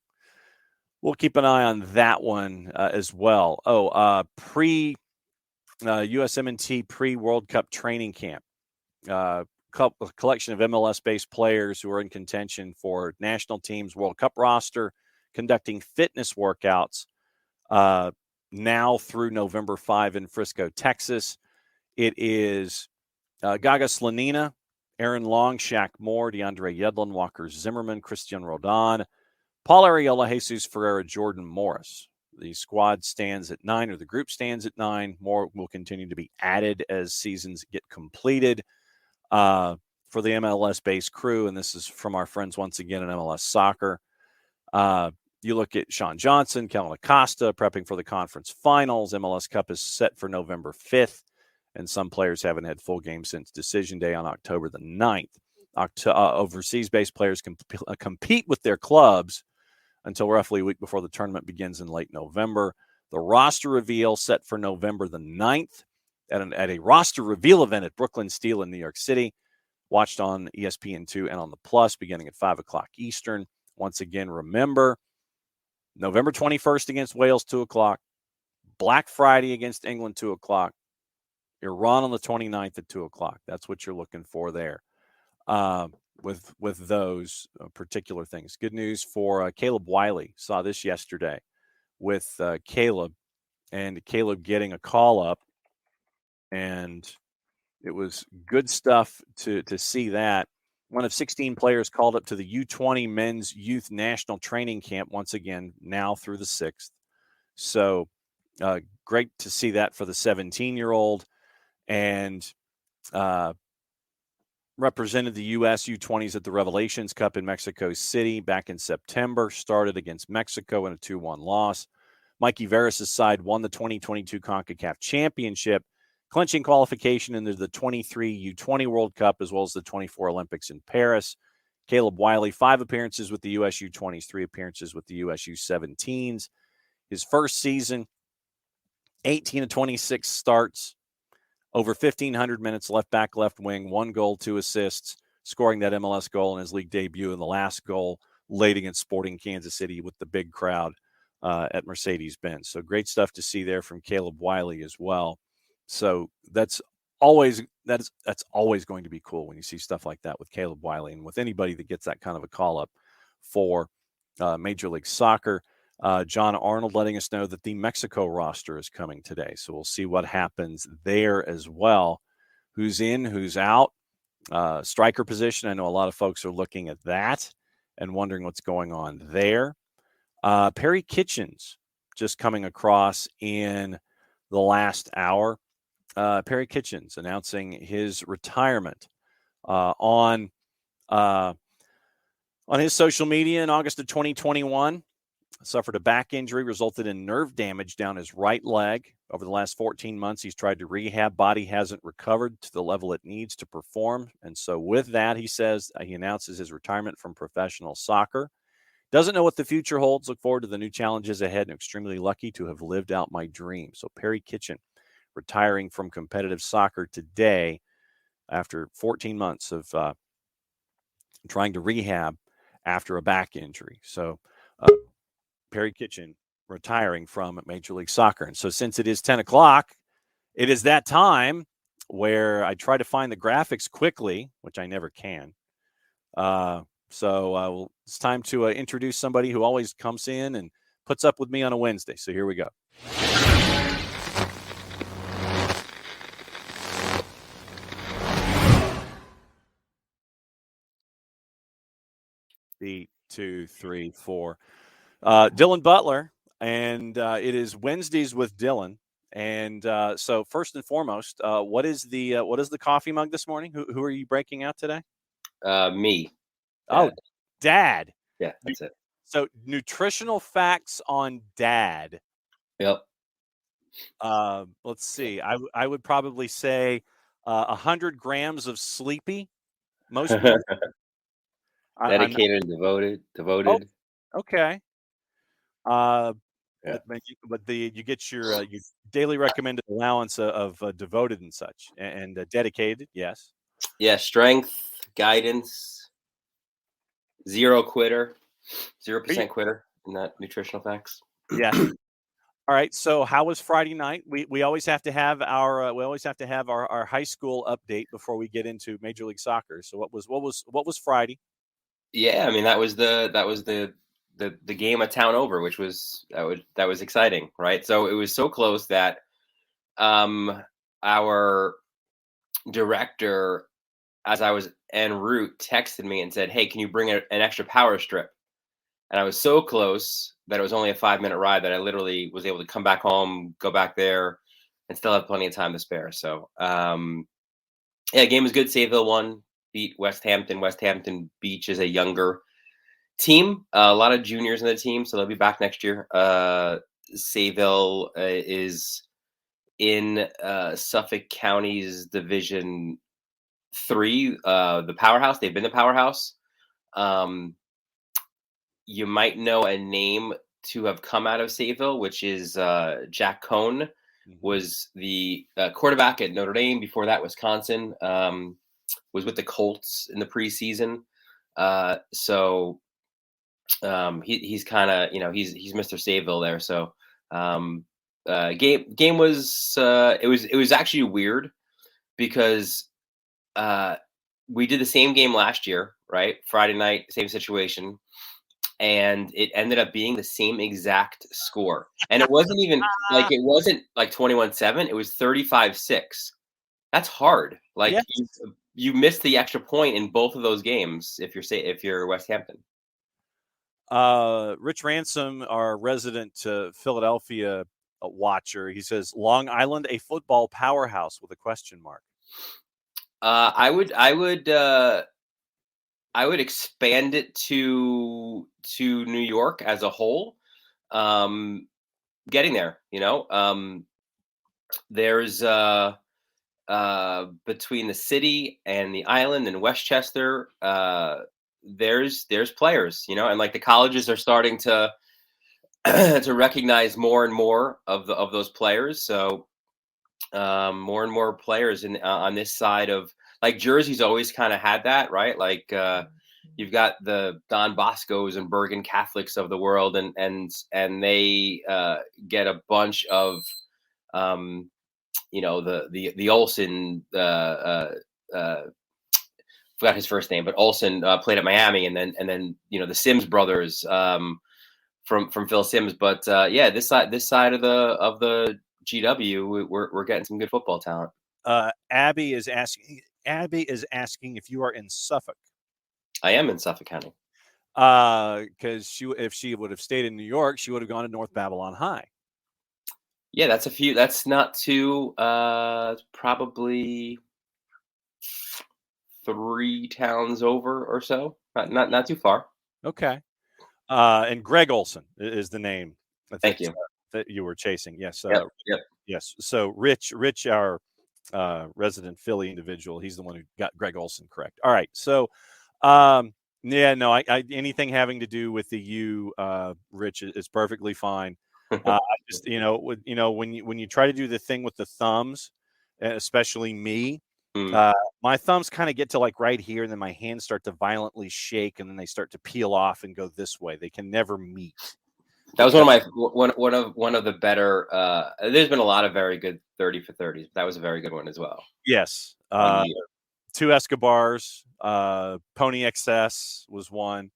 we'll keep an eye on that one as well. USMNT pre-World Cup training camp. A collection of MLS-based players who are in contention for national teams World Cup roster, conducting fitness workouts now through November 5 in Frisco, Texas. It is Gaga Slanina, Aaron Long, Shaq Moore, DeAndre Yedlin, Walker Zimmerman, Christian Rodon, Paul Arriola, Jesus Ferreira, Jordan Morris. The squad stands at 9, or the group stands at 9. More will continue to be added as seasons get completed for the MLS-based crew, and this is from our friends once again in MLS Soccer. You look at Sean Johnson, Kellen Acosta prepping for the conference finals. MLS Cup is set for November 5th, and some players haven't had full games since Decision Day on October the 9th. Overseas-based players compete with their clubs until roughly a week before the tournament begins in late November. The roster reveal set for November the 9th at a roster reveal event at Brooklyn Steel in New York City, watched on ESPN2 and on the Plus beginning at 5 o'clock Eastern. Once again, remember, November 21st against Wales, 2 o'clock. Black Friday against England, 2 o'clock. Iran on the 29th at 2 o'clock. That's what you're looking for there with those particular things. Good news for Caleb Wiley. Saw this yesterday with Caleb, and Caleb getting a call up, and it was good stuff to see that. One of 16 players called up to the U20 Men's Youth National Training Camp once again, now through the 6th. So great to see that for the 17-year-old. And represented the U.S. U20s at the Revelations Cup in Mexico City back in September, started against Mexico in a 2-1 loss. Mikey Veras' side won the 2022 CONCACAF Championship, clinching qualification into the 23 U20 World Cup as well as the 24 Olympics in Paris. Caleb Wiley, 5 appearances with the U.S. U20s, 3 appearances with the U.S. U17s. His first season, 18 of 26 starts, over 1,500 minutes left back, left wing, 1 goal, 2 assists, scoring that MLS goal in his league debut, and the last goal late against Sporting Kansas City with the big crowd at Mercedes-Benz. So great stuff to see there from Caleb Wiley as well. So that's always going to be cool when you see stuff like that with Caleb Wiley and with anybody that gets that kind of a call up for Major League Soccer. John Arnold letting us know that the Mexico roster is coming today. So we'll see what happens there as well. Who's in, who's out. Striker position, I know a lot of folks are looking at that and wondering what's going on there. Perry Kitchens just coming across in the last hour. Perry Kitchens announcing his retirement on his social media in August of 2021. Suffered a back injury, resulted in nerve damage down his right leg. Over the last 14 months, he's tried to rehab. Body hasn't recovered to the level it needs to perform. And so with that, he says he announces his retirement from professional soccer. Doesn't know what the future holds. Look forward to the new challenges ahead and extremely lucky to have lived out my dream. So Perry Kitchen retiring from competitive soccer today after 14 months of trying to rehab after a back injury. So Perry Kitchen retiring from Major League Soccer. And so since it is 10 o'clock, it is that time where I try to find the graphics quickly, which I never can. So it's time to introduce somebody who always comes in and puts up with me on a Wednesday. So here we go. The 2, 3, 4. Dylan Butler, and it is Wednesdays with Dylan. And so first and foremost, what is the coffee mug this morning? Who are you breaking out today? Me. Dad. Oh, Dad. Yeah, that's it. So nutritional facts on Dad. Yep. Let's see. I would probably say 100 grams of Sleepy most mornings. Dedicated, devoted. Oh, okay. Yeah. But you get your daily recommended allowance of devoted and such, and dedicated. Yes. Yeah. Strength, guidance, 0 quitter, 0% quitter in that nutritional facts. Yes. All right. So how was Friday night? We always have to have our high school update before we get into Major League Soccer. So what was Friday? Yeah, I mean that was the game of town over, which was that was exciting, right? So it was so close that our director, as I was en route, texted me and said, "Hey, can you bring an extra power strip?" And I was so close that it was only a 5-minute ride that I literally was able to come back home, go back there, and still have plenty of time to spare. So, yeah, game was good. Sayville won, beat West Hampton. West Hampton Beach is a younger team, a lot of juniors in the team, so they'll be back next year. Sayville is in Suffolk County's Division 3, the powerhouse. They've been the powerhouse. You might know a name to have come out of Sayville, which is Jack Cohn, was the quarterback at Notre Dame. Before that, Wisconsin, was with the Colts in the preseason. So he's kind of, he's Mr. Sayville there. So game was it was actually weird because we did the same game last year, right? Friday night, same situation. And it ended up being the same exact score. And it wasn't even like 21-7. It was 35-6. That's hard. Like yes. You missed the extra point in both of those games if you're West Hampton. Rich Ransom, our resident Philadelphia watcher, he says Long Island a football powerhouse with a question mark. I would expand it to New York as a whole. Getting there, there's between the city and the island and Westchester, there's players, and like the colleges are starting to to recognize more and more of those players. So more and more players on this side of, like, Jersey's always kind of had that, right? Like you've got the Don Boscos and Bergen Catholics of the world, and they get a bunch of the Olsen, forgot his first name, but Olsen played at Miami, and then the Sims brothers from Phil Sims. But yeah, this side of the GW, we're getting some good football talent. Abby is asking if you are in Suffolk. I am in Suffolk County. Because if she would have stayed in New York, she would have gone to North Babylon High. Yeah, that's not too, probably 3 towns over or so. Not too far. Okay. And Greg Olson is the name Thank you. that you were chasing. Yes. Yep. Yes. So Rich, our resident Philly individual, he's the one who got Greg Olson correct. All right. So, yeah, no, I anything having to do with the U, Rich, is perfectly fine. I just, when you try to do the thing with the thumbs, especially me, my thumbs kind of get to like right here, and then my hands start to violently shake, and then they start to peel off and go this way. They can never meet. That was one of the better. There's been a lot of very good 30 for 30s. That was a very good one as well. Yes. 1 year. 2 Escobars, Pony XS was one.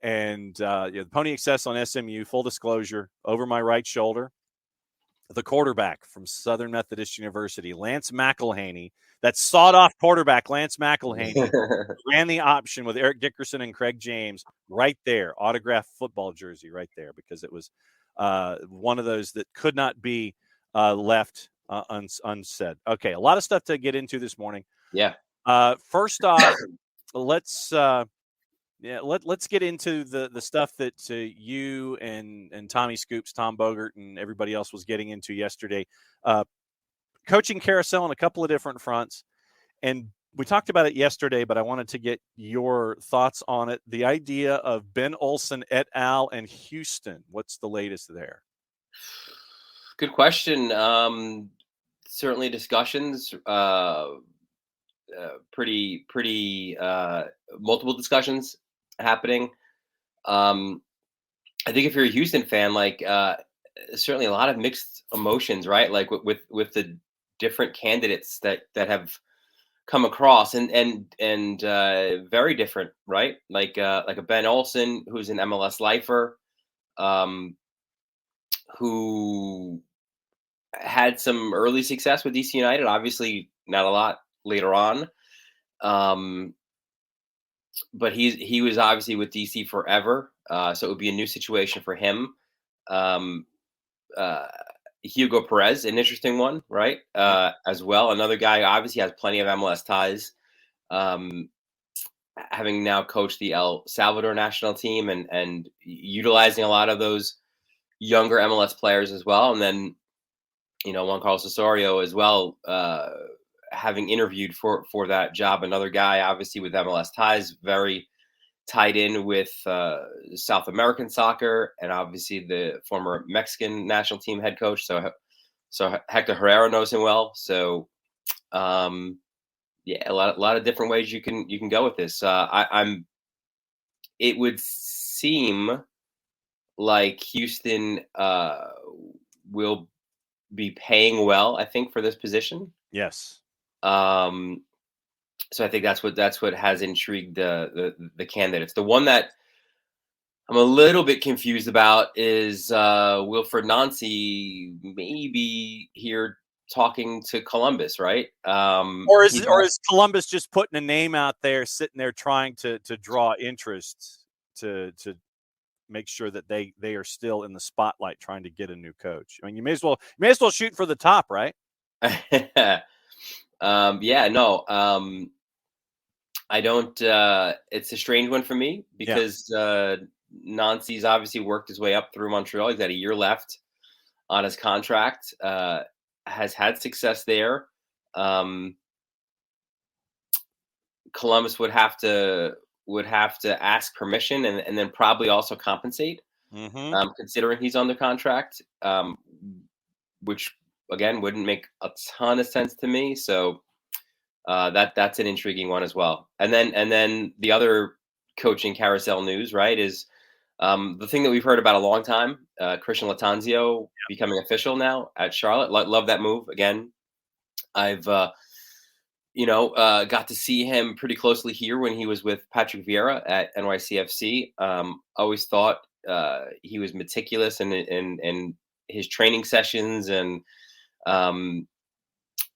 And the Pony XS on SMU, full disclosure, over my right shoulder. The quarterback from Southern Methodist University, Lance McElhaney, that sawed-off quarterback, Lance McElhaney, ran the option with Eric Dickerson and Craig James right there, autographed football jersey right there, because it was one of those that could not be left unsaid. Okay, a lot of stuff to get into this morning. Yeah. First off, let's get into the stuff that you and Tommy Scoops, Tom Bogert, and everybody else was getting into yesterday. Coaching carousel on a couple of different fronts. And we talked about it yesterday, but I wanted to get your thoughts on it. The idea of Ben Olsen et al. And Houston. What's the latest there? Good question. Certainly discussions, pretty multiple discussions happening. I think if you're a Houston fan, like certainly a lot of mixed emotions, right? Like with the different candidates that have come across, and very different, right? Like a Ben Olsen, who's an MLS lifer, who had some early success with DC United, obviously not a lot later on. But he was obviously with DC forever, so it would be a new situation for him. Hugo Perez, an interesting one, right? As well, another guy obviously has plenty of MLS ties, having now coached the El Salvador national team and utilizing a lot of those younger MLS players as well. And then, Juan Carlos Osorio as well, having interviewed for that job, another guy obviously with MLS ties, very tied in with South American soccer, and obviously the former Mexican national team head coach. So Hector Herrera knows him well. So yeah, a lot of different ways you can go with this. It would seem like Houston will be paying well, I think, for this position. Yes. So I think that's what has intrigued the candidates. The one that I'm a little bit confused about is Wilfred Nancy maybe here talking to Columbus, right? Or is Columbus just putting a name out there, sitting there trying to draw interest to make sure that they are still in the spotlight, trying to get a new coach? I mean, you may as well shoot for the top, right? Yeah, no. I don't. It's a strange one for me because Nancy's obviously worked his way up through Montreal. He's got a year left on his contract. Has had success there. Columbus would have to ask permission and then probably also compensate, considering he's under contract, which again wouldn't make a ton of sense to me. So that's an intriguing one as well. And then the other coaching carousel news, right, is the thing that we've heard about a long time, Christian Latanzio becoming official now at Charlotte. Love that move. Again, I've got to see him pretty closely here when he was with Patrick Vieira at NYCFC. Always thought he was meticulous in his training sessions, and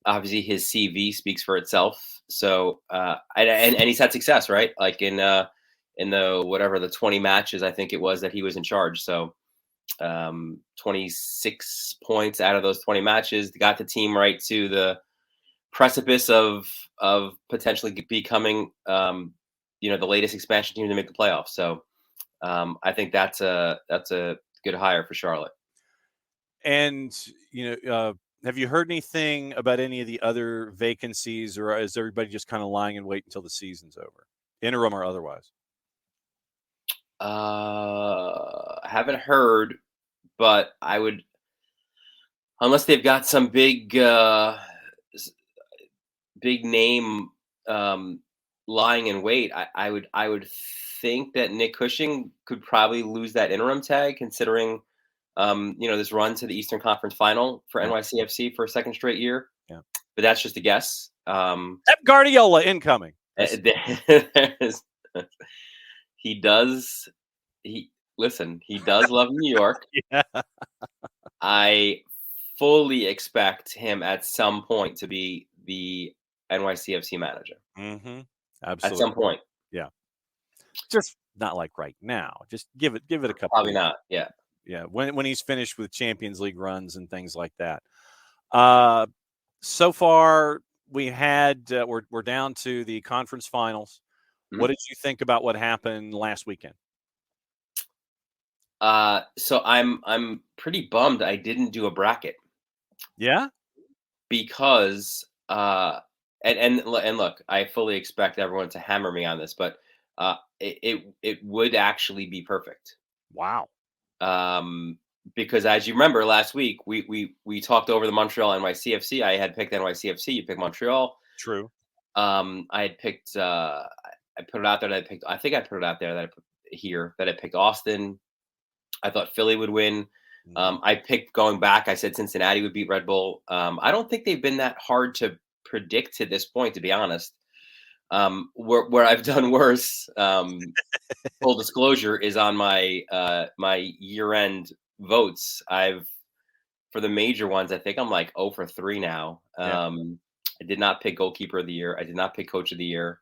obviously his CV speaks for itself. So and he's had success, right? Like in the 20 matches I think it was that he was in charge. So 26 points out of those 20 matches, got the team right to the precipice of potentially becoming the latest expansion team to make the playoffs. So I think that's a good hire for Charlotte. And have you heard anything about any of the other vacancies, or is everybody just kind of lying in wait until the season's over, interim or otherwise? Haven't heard, but I would, unless they've got some big big name lying in wait. I would think that Nick Cushing could probably lose that interim tag, considering this run to the Eastern Conference Final for Yeah. NYCFC for a second straight year. Yeah. But that's just a guess. Pep Guardiola incoming. He does. He does love New York. Yeah. I fully expect him at some point to be the NYCFC manager. Mm-hmm. At Absolutely. some point. Yeah. Just not like right now. Just give it a couple. Probably not. Yeah. Yeah. When he's finished with Champions League runs and things like that. So far we had we're down to the conference finals. Mm-hmm. What did you think about what happened last weekend? So I'm pretty bummed I didn't do a bracket. Yeah. Because and look, I fully expect everyone to hammer me on this, but it would actually be perfect. Wow. Because as you remember last week, we talked over the Montreal NYCFC. I had picked NYCFC. You picked Montreal. True. I had picked. I put it out there that I picked. I think I put it out there that I put here that I picked Austin. I thought Philly would win. I picked going back. I said Cincinnati would beat Red Bull. I don't think they've been that hard to predict to this point, to be honest. Where I've done worse, full disclosure, is on my my year-end votes. For the major ones, I think I'm like 0 for 3 now. Yeah. I did not pick goalkeeper of the year. I did not pick coach of the year,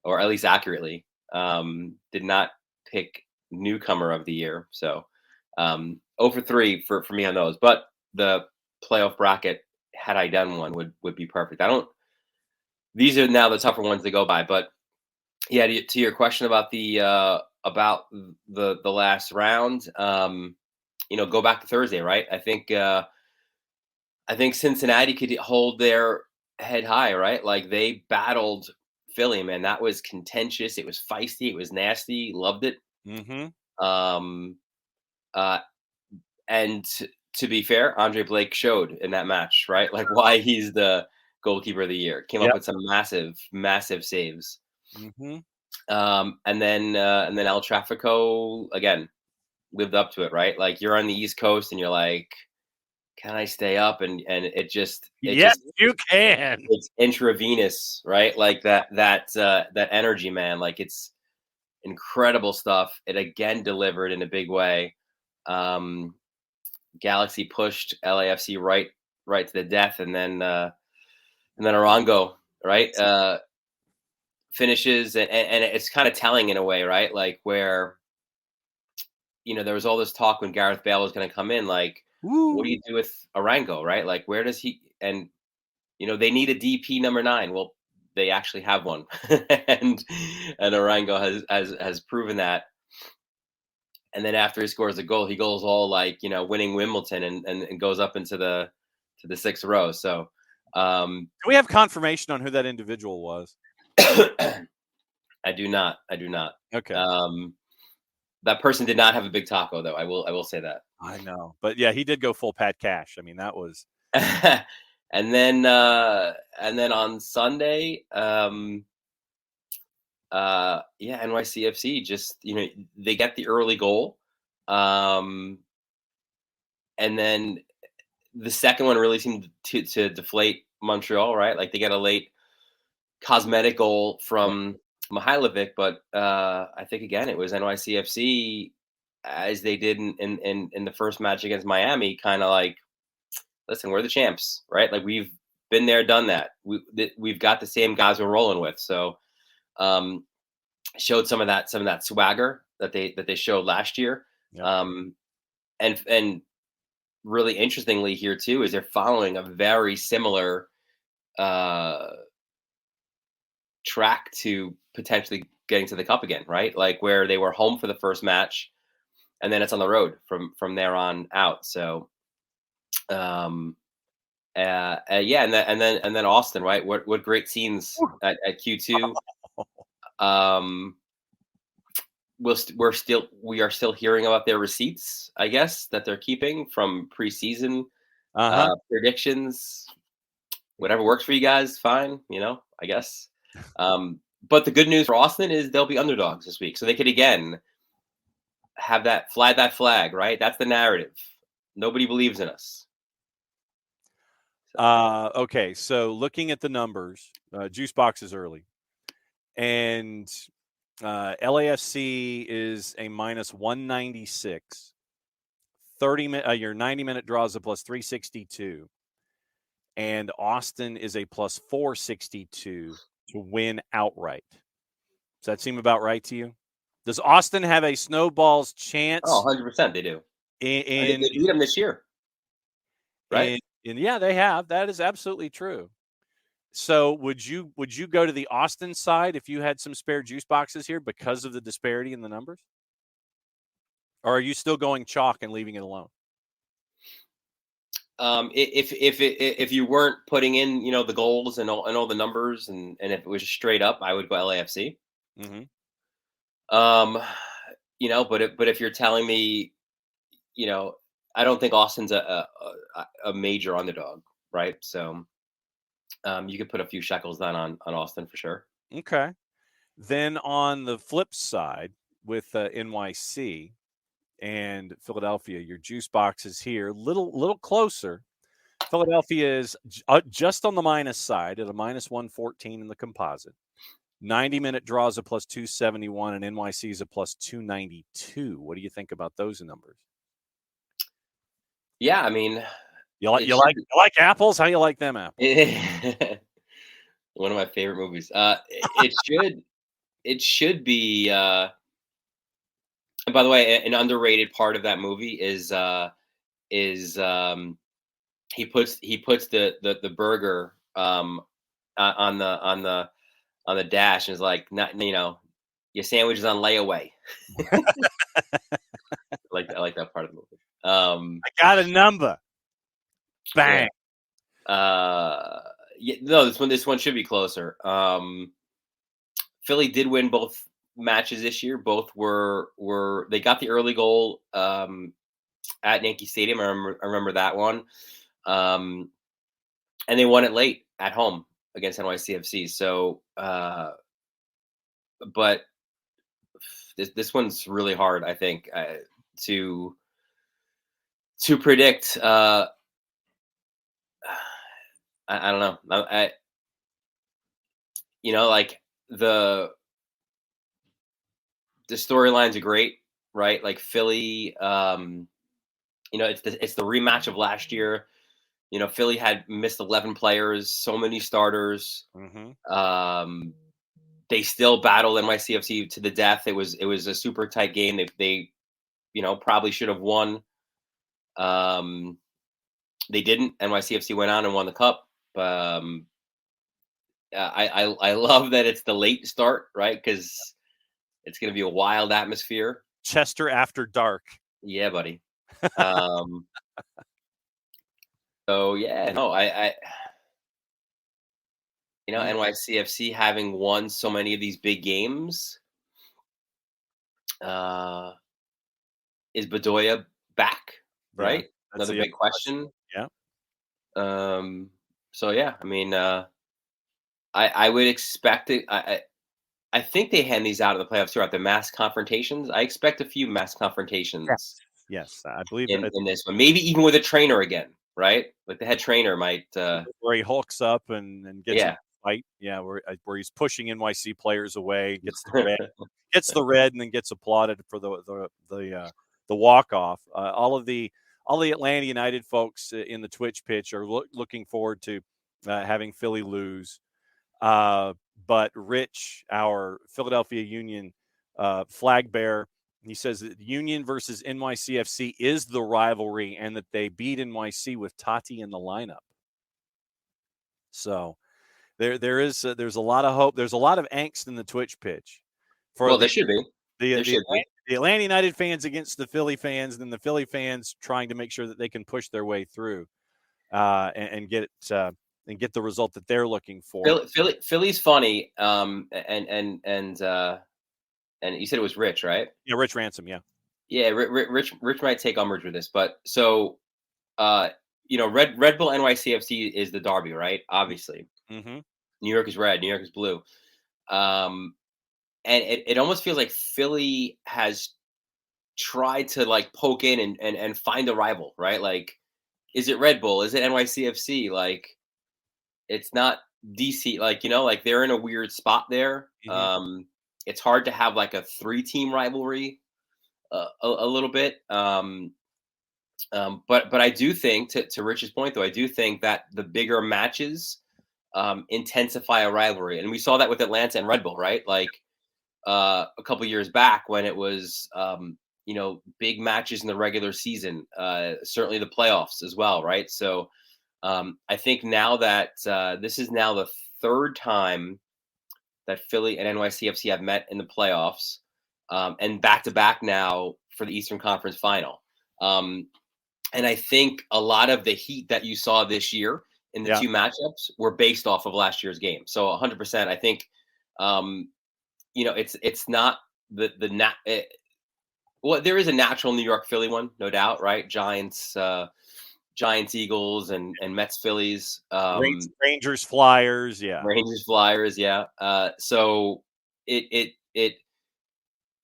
or at least accurately. Did not pick newcomer of the year. So 0 for 3 for me on those. But the playoff bracket, had I done one, would be perfect. These are now the tougher ones to go by. But yeah, to your question about the last round, go back to Thursday, right? I think Cincinnati could hold their head high, right? Like they battled Philly, man. That was contentious. It was feisty. It was nasty. Loved it. Mm-hmm. And to be fair, Andre Blake showed in that match, right? Like why he's the goalkeeper of the year. Came up with some massive saves. Mm-hmm. And then El Trafico again lived up to it, right? Like you're on the East Coast and you're like, can I stay up? And Yes, you can. It's intravenous, right? Like that energy, man. Like it's incredible stuff. It again delivered in a big way. Galaxy pushed LAFC right to the death, and then Arango, right, finishes, and it's kind of telling in a way, right? Like where there was all this talk when Gareth Bale was going to come in, like, what do you do with Arango, right? Like, where does he? And they need a DP number 9. Well, they actually have one, and Arango has proven that. And then after he scores a goal, he goes all like, winning Wimbledon and goes up into the 6th row. So, do we have confirmation on who that individual was? I do not. Okay. That person did not have a big taco, though. I will say that. I know, but yeah, he did go full Pat Cash. I mean, that was. And then on Sunday, NYCFC just they get the early goal, and then the second one really seemed to deflate Montreal, right? Like they get a late cosmetic goal from Mihailovic, but I think again it was NYCFC, as they did in the first match against Miami, kind of like, listen, we're the champs, right? Like we've been there, done that. We've got the same guys we're rolling with, so. Showed some of that swagger that they showed last year. Yeah. And really interestingly here too is they're following a very similar track to potentially getting to the cup again, right? Like where they were home for the first match, and then it's on the road from there on out. So, yeah, and then Austin, right? What great scenes at Q2. Um, we are still hearing about their receipts, I guess, that they're keeping from preseason predictions. Whatever works for you guys, fine. I guess. But the good news for Austin is they'll be underdogs this week, so they could again have that flag, right? That's the narrative. Nobody believes in us. Okay, so looking at the numbers, juice box is early, and LAFC is a minus 196. 30-minute, your 90-minute draws a plus 362, and Austin is a plus 462 to win outright. Does that seem about right to you? Does Austin have a snowball's chance? Oh, 100% they do. They beat them this year, right? And yeah, they have. That is absolutely true. So would you go to the Austin side if you had some spare juice boxes here because of the disparity in the numbers? Or are you still going chalk and leaving it alone? If you weren't putting in the goals and all the numbers and if it was straight up, I would go LAFC. Mm-hmm. But if you're telling me, I don't think Austin's a major underdog, right? So you could put a few shekels down on Austin for sure. Okay. Then on the flip side with NYC and Philadelphia, your juice box is here, little closer. Philadelphia is just on the minus side at a minus 114 in the composite. 90-minute draws a plus 271, and NYC is a plus 292. What do you think about those numbers? Yeah, I mean, you like apples? How you like them apples? One of my favorite movies. It should be. And by the way, an underrated part of that movie is he puts the burger on the dash and is like, not, your sandwich is on layaway. I like that part of the movie. I got a number. Bang. Yeah, no, this one should be closer. Philly did win both matches this year. Both were they got the early goal at Yankee Stadium. I remember that one. And they won it late at home against NYCFC. So, but this one's really hard, I think, to predict. I don't know. Like the storylines are great, right? Like Philly, it's the rematch of last year. Philly had missed 11 players, so many starters. Mm-hmm. They still battled NYCFC to the death. It was a super tight game. They probably should have won. They didn't. NYCFC went on and won the cup. I love that it's the late start, right? Because it's going to be a wild atmosphere. Chester after dark. Yeah, buddy. So yeah, no, NYCFC having won so many of these big games, is Bedoya back? Right, yeah, another big question. Yeah. So yeah, I mean, I would expect it. I think they hand these out of the playoffs throughout the mass confrontations. I expect a few mass confrontations. Yes, I believe in this one, maybe even with a trainer again, right? Like the head trainer might where he hulks up and gets a fight. Yeah, where he's pushing NYC players away, gets the red, and then gets applauded for the walk off. All the Atlanta United folks in the Twitch pitch are looking forward to having Philly lose. But Rich, our Philadelphia Union flag bearer, he says that Union versus NYCFC is the rivalry and that they beat NYC with Tati in the lineup. So there's a lot of hope. There's a lot of angst in the Twitch pitch for Well, there should be. the Atlanta United fans against the Philly fans, and then the Philly fans trying to make sure that they can push their way through and get the result that they're looking for. Philly's funny. And you said it was Rich, right? Yeah, Rich Ransom. Yeah. Yeah, Rich might take umbrage with this, but so Red Bull NYCFC is the derby, right? Obviously, Mm-hmm. New York is red, New York is blue, and it almost feels like Philly has tried to like poke in and find a rival, right? Like, is it Red Bull? Is it NYCFC? Like, it's not DC. Like, like they're in a weird spot there. Mm-hmm. It's hard to have like a 3-team rivalry. A little bit, but I do think, to Rich's point, though, I do think that the bigger matches intensify a rivalry, and we saw that with Atlanta and Red Bull, right? Like a couple years back when it was, big matches in the regular season, certainly the playoffs as well, right? So I think now that this is now the third time that Philly and NYCFC have met in the playoffs. And back-to-back now for the Eastern Conference Final. And I think a lot of the heat that you saw this year in the two matchups were based off of last year's game. So 100%, I think, it's not well, there is a natural New York Philly one, no doubt, right? Giants, Eagles, and Mets, Phillies. Rangers, Flyers, yeah. Rangers, Flyers, yeah. So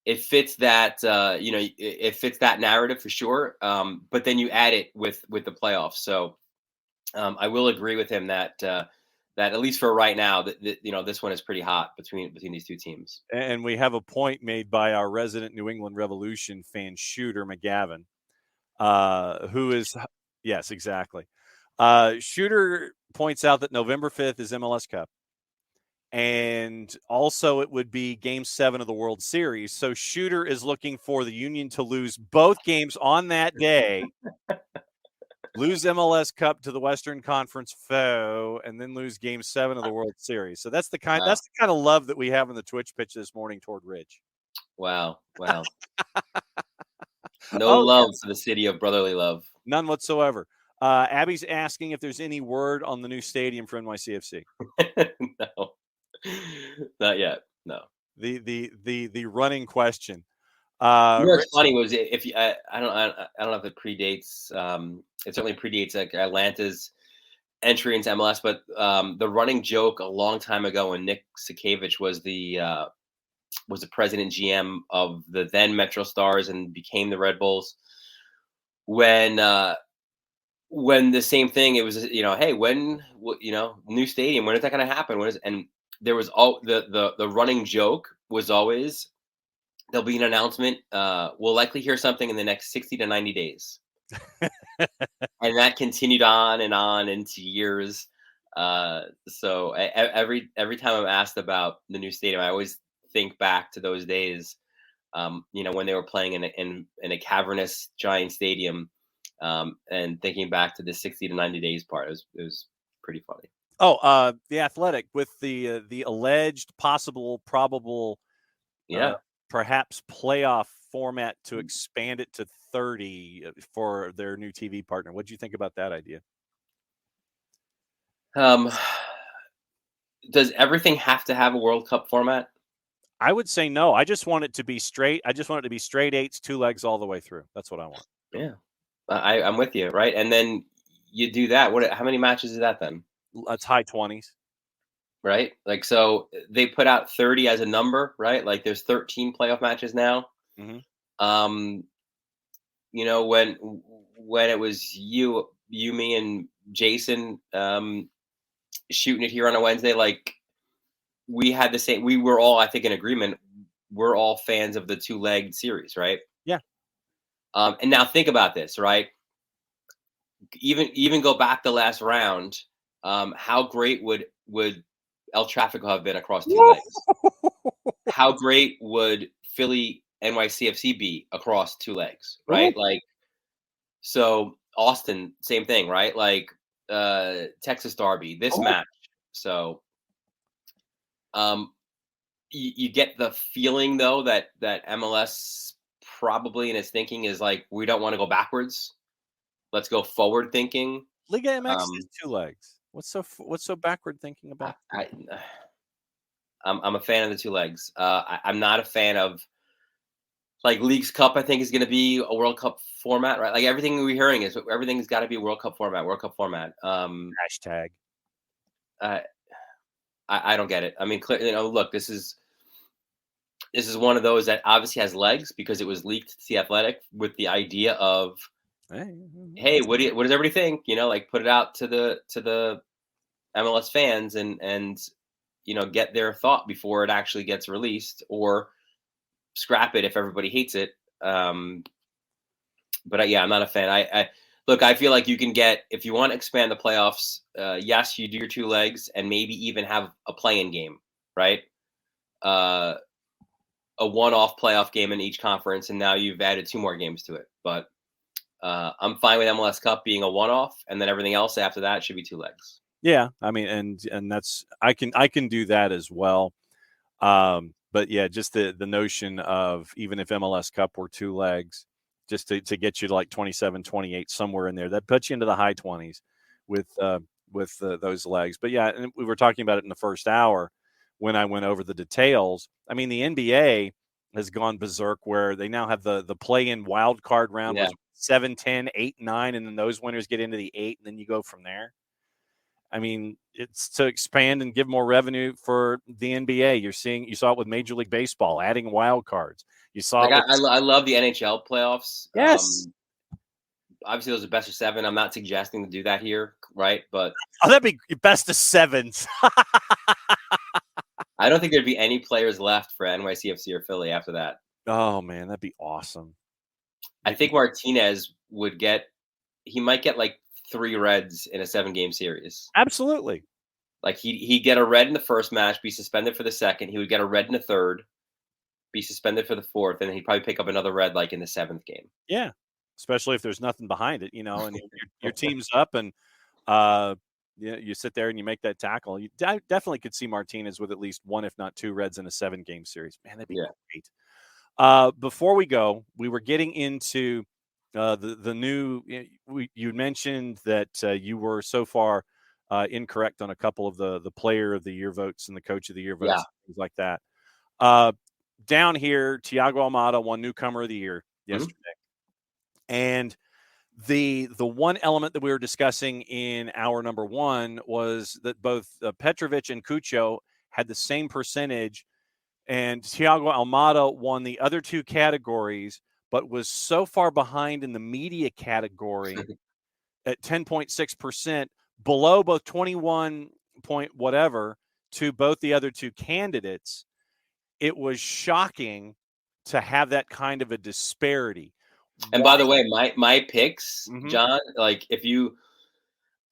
it fits that, it fits that narrative for sure. But then you add it with the playoffs. So I will agree with him that at least for right now, that this one is pretty hot between these two teams. And we have a point made by our resident New England Revolution fan, Shooter McGavin, who is, yes, exactly. Shooter points out that November 5th is MLS Cup. And also it would be Game 7 of the World Series. So Shooter is looking for the Union to lose both games on that day, lose MLS Cup to the Western Conference foe, and then lose Game 7 of the World Series. So that's the kind of love that we have in the Twitch pitch this morning toward Rich. Wow. No love for the city of brotherly love. None whatsoever. Abby's asking if there's any word on the new stadium for NYCFC. No. Not yet. No. The running question. What's funny was, if you, I don't know if it predates. It certainly predates like Atlanta's entry into MLS, but the running joke a long time ago when Nick Sakavich was the president GM of the then Metro Stars and became the Red Bulls. When the same thing, it was, hey, when, new stadium, when is that going to happen? And there was all the running joke was always, there'll be an announcement. We'll likely hear something in the next 60 to 90 days. And that continued on and on into years. So every time I'm asked about the new stadium, I always think back to those days, when they were playing in a cavernous giant stadium, and thinking back to the 60 to 90 days part. It was pretty funny. Oh, the Athletic with the alleged probable, perhaps playoff format to expand it to 30 for their new TV partner. What do you think about that idea? Does everything have to have a World Cup format? I would say no. I just want it to be straight. I just want it to be straight eights, 2 legs all the way through. That's what I want. Yeah, I'm with you, right? And then you do that. How many matches is that then? It's high 20s. Right? Like, so they put out 30 as a number, right? Like there's 13 playoff matches now. Mm-hmm. When it was you, me, and Jason shooting it here on a Wednesday, like we had the same. We were all, I think, in agreement. We're all fans of the 2-legged series, right? Yeah. And now think about this, right? Even go back the last round. How great would El Tráfico have been across 2 legs? How great would Philly NYCFC be across 2 legs, right? Like, so Austin, same thing, right? Like Texas Derby, this match. So You get the feeling though that MLS probably in its thinking is like, we don't want to go backwards. Let's go forward thinking. Liga MX is Um, 2 legs. What's so backward thinking I, about that? I, I'm a fan of the 2 legs. I'm not a fan of like Leagues Cup. I think is going to be a World Cup format, right? Like everything we're hearing is everything's got to be World Cup format. World Cup format. Hashtag. I, I don't get it. I mean, look, this is one of those that obviously has legs because it was leaked to the Athletic with the idea of, hey, what does everybody think? Like put it out to the MLS fans and get their thought before it actually gets released, or scrap it if everybody hates it. But yeah, I'm not a fan. I look. I feel like you can get, if you want to expand the playoffs. Yes, you do your 2 legs and maybe even have a play-in game, right? A one-off playoff game in each conference, and now you've added 2 more games to it. But I'm fine with MLS Cup being a one-off, and then everything else after that should be 2 legs. Yeah, I mean, and that's I can do that as well. But yeah, just the notion of, even if MLS Cup were 2 legs, just to get you to like 27, 28, somewhere in there, that puts you into the high 20s with those legs. But yeah, and we were talking about it in the first hour when I went over the details. I mean, the NBA has gone berserk, where they now have the play-in wild card round, Yeah. was 7, 10, 8, 9, and then those winners get into the 8, and then you go from there. I mean, it's to expand and give more revenue for the NBA. You saw it with Major League Baseball, adding wild cards. You saw Like it with I love the NHL playoffs. yes. Obviously, those are best of 7. I'm not suggesting to do that here, right? But Oh, that'd be best of 7s. I don't think there'd be any players left for NYCFC or Philly after that. Oh man, that'd be awesome. I think Martinez he might get like 3 reds in a 7-game series. Absolutely. Like he'd get a red in the first match, be suspended for the second. He would get a red in the third, be suspended for the fourth, and then he'd probably pick up another red like in the 7th game. Yeah, especially if there's nothing behind it, and your team's up, and you sit there and you make that tackle. You definitely could see Martinez with at least 1, if not 2 reds in a 7-game series. Man, that'd be great. Before we go, we were getting into the new. You mentioned that you were so far incorrect on a couple of the player of the year votes and the coach of the year votes, things like that. Down here, Thiago Almada won newcomer of the year yesterday, and the one element that we were discussing in hour number 1 was that both Petrovic and Cucho had the same percentage, and Thiago Almada won the other 2 categories, but was so far behind in the media category at 10.6%, below both 21 point whatever to both the other 2 candidates. It was shocking to have that kind of a disparity. And by the way, my picks, John, like if you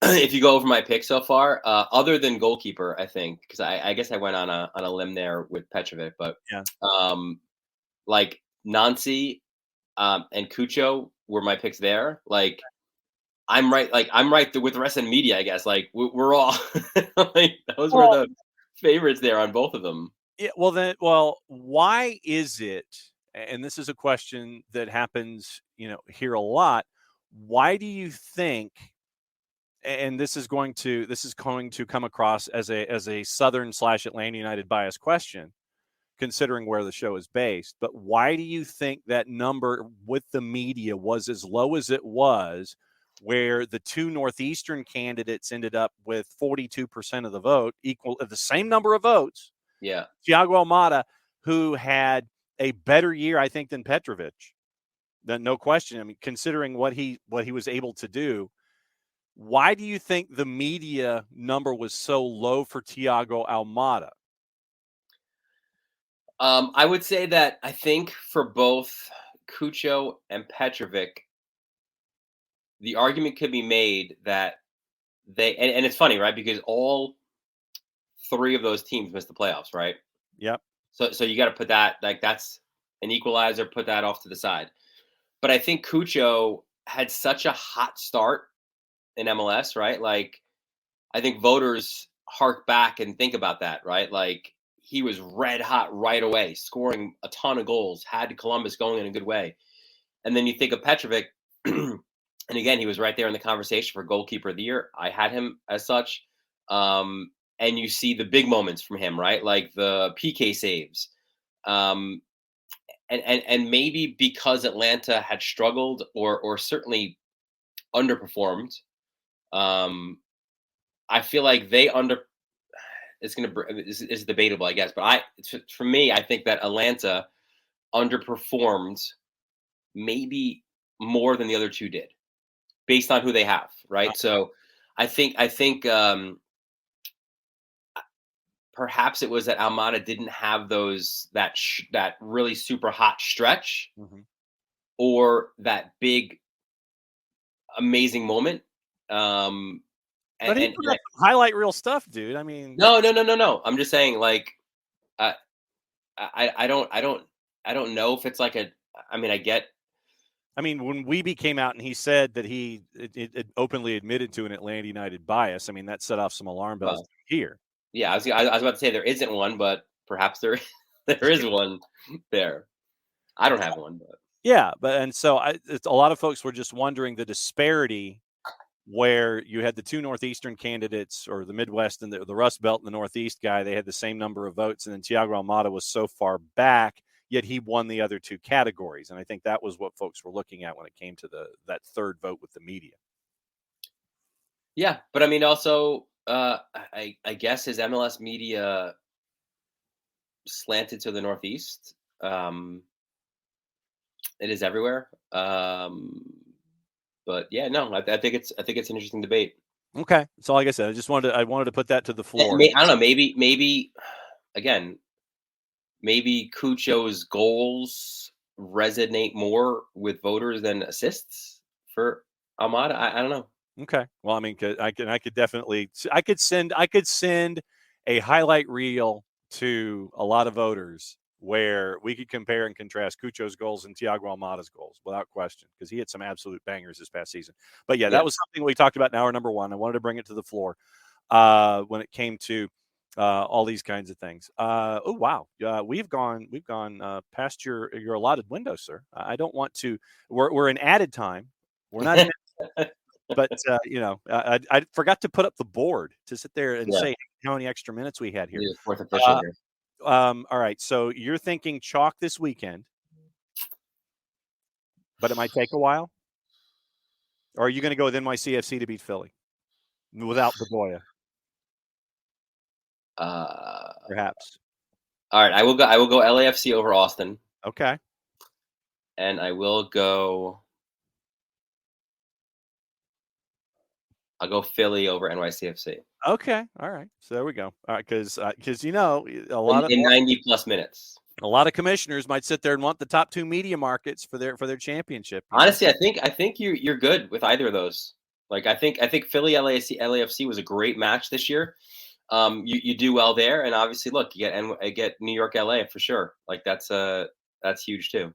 go over my picks so far, other than goalkeeper, I think, because I guess I went on a limb there with Petrovic, but like Nancy and Cucho were my picks there. Like I'm right with the rest of the media, I guess. Like we're all like those were the favorites there on both of them. Yeah, well, why is it? And this is a question that happens, here a lot. Why do you think? And this is going to come across as a Southern / Atlanta United bias question, considering where the show is based. But why do you think that number with the media was as low as it was, where the 2 Northeastern candidates ended up with 42% of the vote, equal the same number of votes? Yeah. Thiago Almada, who had a better year, I think, than Petrovic. No question. I mean, considering what he was able to do, why do you think the media number was so low for Thiago Almada? I would say that I think for both Cucho and Petrovic, the argument could be made that and it's funny, right? Because all 3 of those teams missed the playoffs, right? Yep. So you got to put that, like, that's an equalizer, put that off to the side. But I think Cucho had such a hot start in MLS, right? Like, I think voters hark back and think about that, right? Like, he was red hot right away, scoring a ton of goals, had Columbus going in a good way. And then you think of Petrovic, and again, he was right there in the conversation for goalkeeper of the year. I had him as such. And you see the big moments from him, right? Like the PK saves. And maybe because Atlanta had struggled or certainly underperformed, I feel like they it's debatable, I guess. But for me, I think that Atlanta underperformed maybe more than the other two did, based on who they have, right? So I think perhaps it was that Almada didn't have that really super hot stretch, or that big amazing moment. But he put up some highlight reel stuff, dude. I mean, no. I'm just saying, like, I don't know if it's like I mean, when Weeby came out and he said that he openly admitted to an Atlanta United bias, I mean, that set off some alarm bells here. Yeah, I was about to say there isn't one, but perhaps there is one there. I don't have one, but yeah, and so a lot of folks were just wondering the disparity where you had the two Northeastern candidates, or the Midwest and the Rust Belt and the Northeast guy. They had the same number of votes, and then Thiago Almada was so far back, yet he won the other two categories. And I think that was what folks were looking at when it came to that third vote with the media. Yeah, but I mean, also, I guess his MLS media slanted to the Northeast. It is everywhere. But yeah, no, I think it's an interesting debate. Okay, so like I said, I wanted to put that to the floor. I don't know. Maybe again, maybe Cucho's goals resonate more with voters than assists for Almada. I don't know. Okay, well, I mean, I could send a highlight reel to a lot of voters where we could compare and contrast Cucho's goals and Thiago Almada's goals without question, because he had some absolute bangers this past season. But yeah, that was something we talked about in hour number one. I wanted to bring it to the floor when it came to all these kinds of things. Oh wow, we've gone past your allotted window, sir. I don't want to. We're in added time. We're not in. But I forgot to put up the board to sit there and say how many extra minutes we had here. Fourth official here. All right, so you're thinking chalk this weekend, but it might take a while? Or are you going to go with NYCFC to beat Philly without Bedoya? Perhaps. All right, I will go LAFC over Austin. Okay. And I'll go Philly over NYCFC. Okay. All right. So there we go. All right, because a lot of 90 plus minutes. A lot of commissioners might sit there and want the top two media markets for their championship. Honestly, I think you're good with either of those. Like I think Philly LAFC was a great match this year. You do well there, and obviously, look, you get New York LA for sure. Like that's huge too.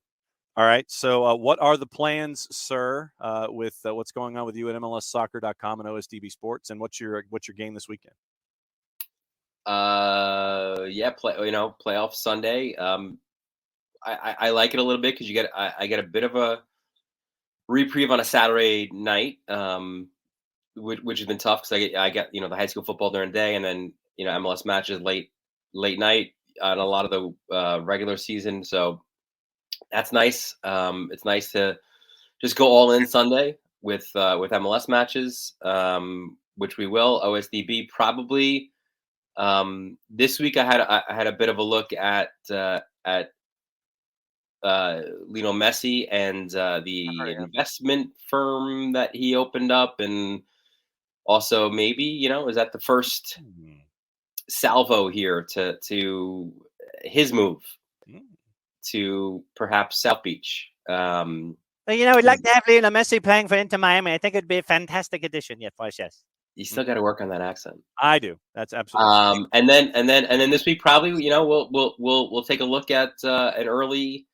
All right. So what are the plans, sir, with what's going on with you at MLSsoccer.com and OSDB Sports, and what's your game this weekend? Playoff Sunday. I like it a little bit because I get a bit of a reprieve on a Saturday night, which has been tough because I get the high school football during the day, and then MLS matches late night on a lot of the regular season. So that's nice. It's nice to just go all in Sunday with MLS matches, which we will. OSDB probably. This week I had a bit of a look at Lionel Messi and the investment firm that he opened up, and also maybe is that the first salvo here to his move to perhaps South Beach. We'd like to have Lionel Messi playing for Inter Miami. I think it'd be a fantastic addition. Yeah, for us, yes. You still got to work on that accent. I do. That's absolutely. And then this week probably we'll take a look at an early,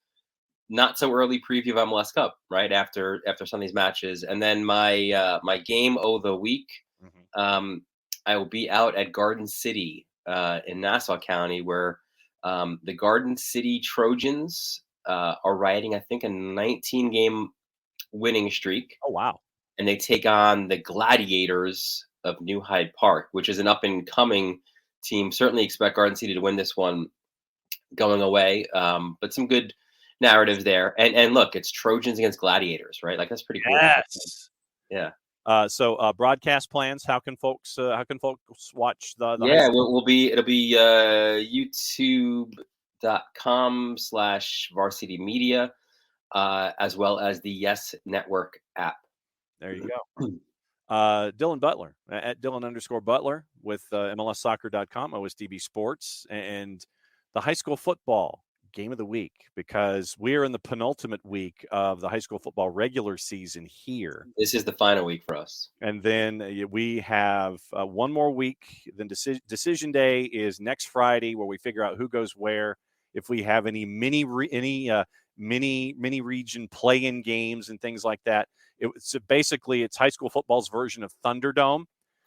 not so early preview of MLS Cup right after some of these matches, and then my game of the week. I will be out at Garden City in Nassau County, where The Garden City Trojans are riding, I think, a 19-game winning streak, Oh, wow. and they take on the Gladiators of New Hyde Park, which is an up-and-coming team. Certainly expect Garden City to win this one going away, but some good narratives there. And look, it's Trojans against Gladiators, right? Like, that's pretty cool. Yes. Yeah. So broadcast plans. How can folks watch the high Yeah, school? it'll be youtube.com/varsity media, as well as the Yes Network app. There you go. Dylan Butler at Dylan_Butler with MLSsoccer.com, OSDB Sports, and the high school football game of the week, because we're in the penultimate week of the high school football regular season here. This is the final week for us. And then we have one more week. Then decision day is next Friday, where we figure out who goes where. If we have any mini region play-in games and things like that. Basically it's high school football's version of Thunderdome,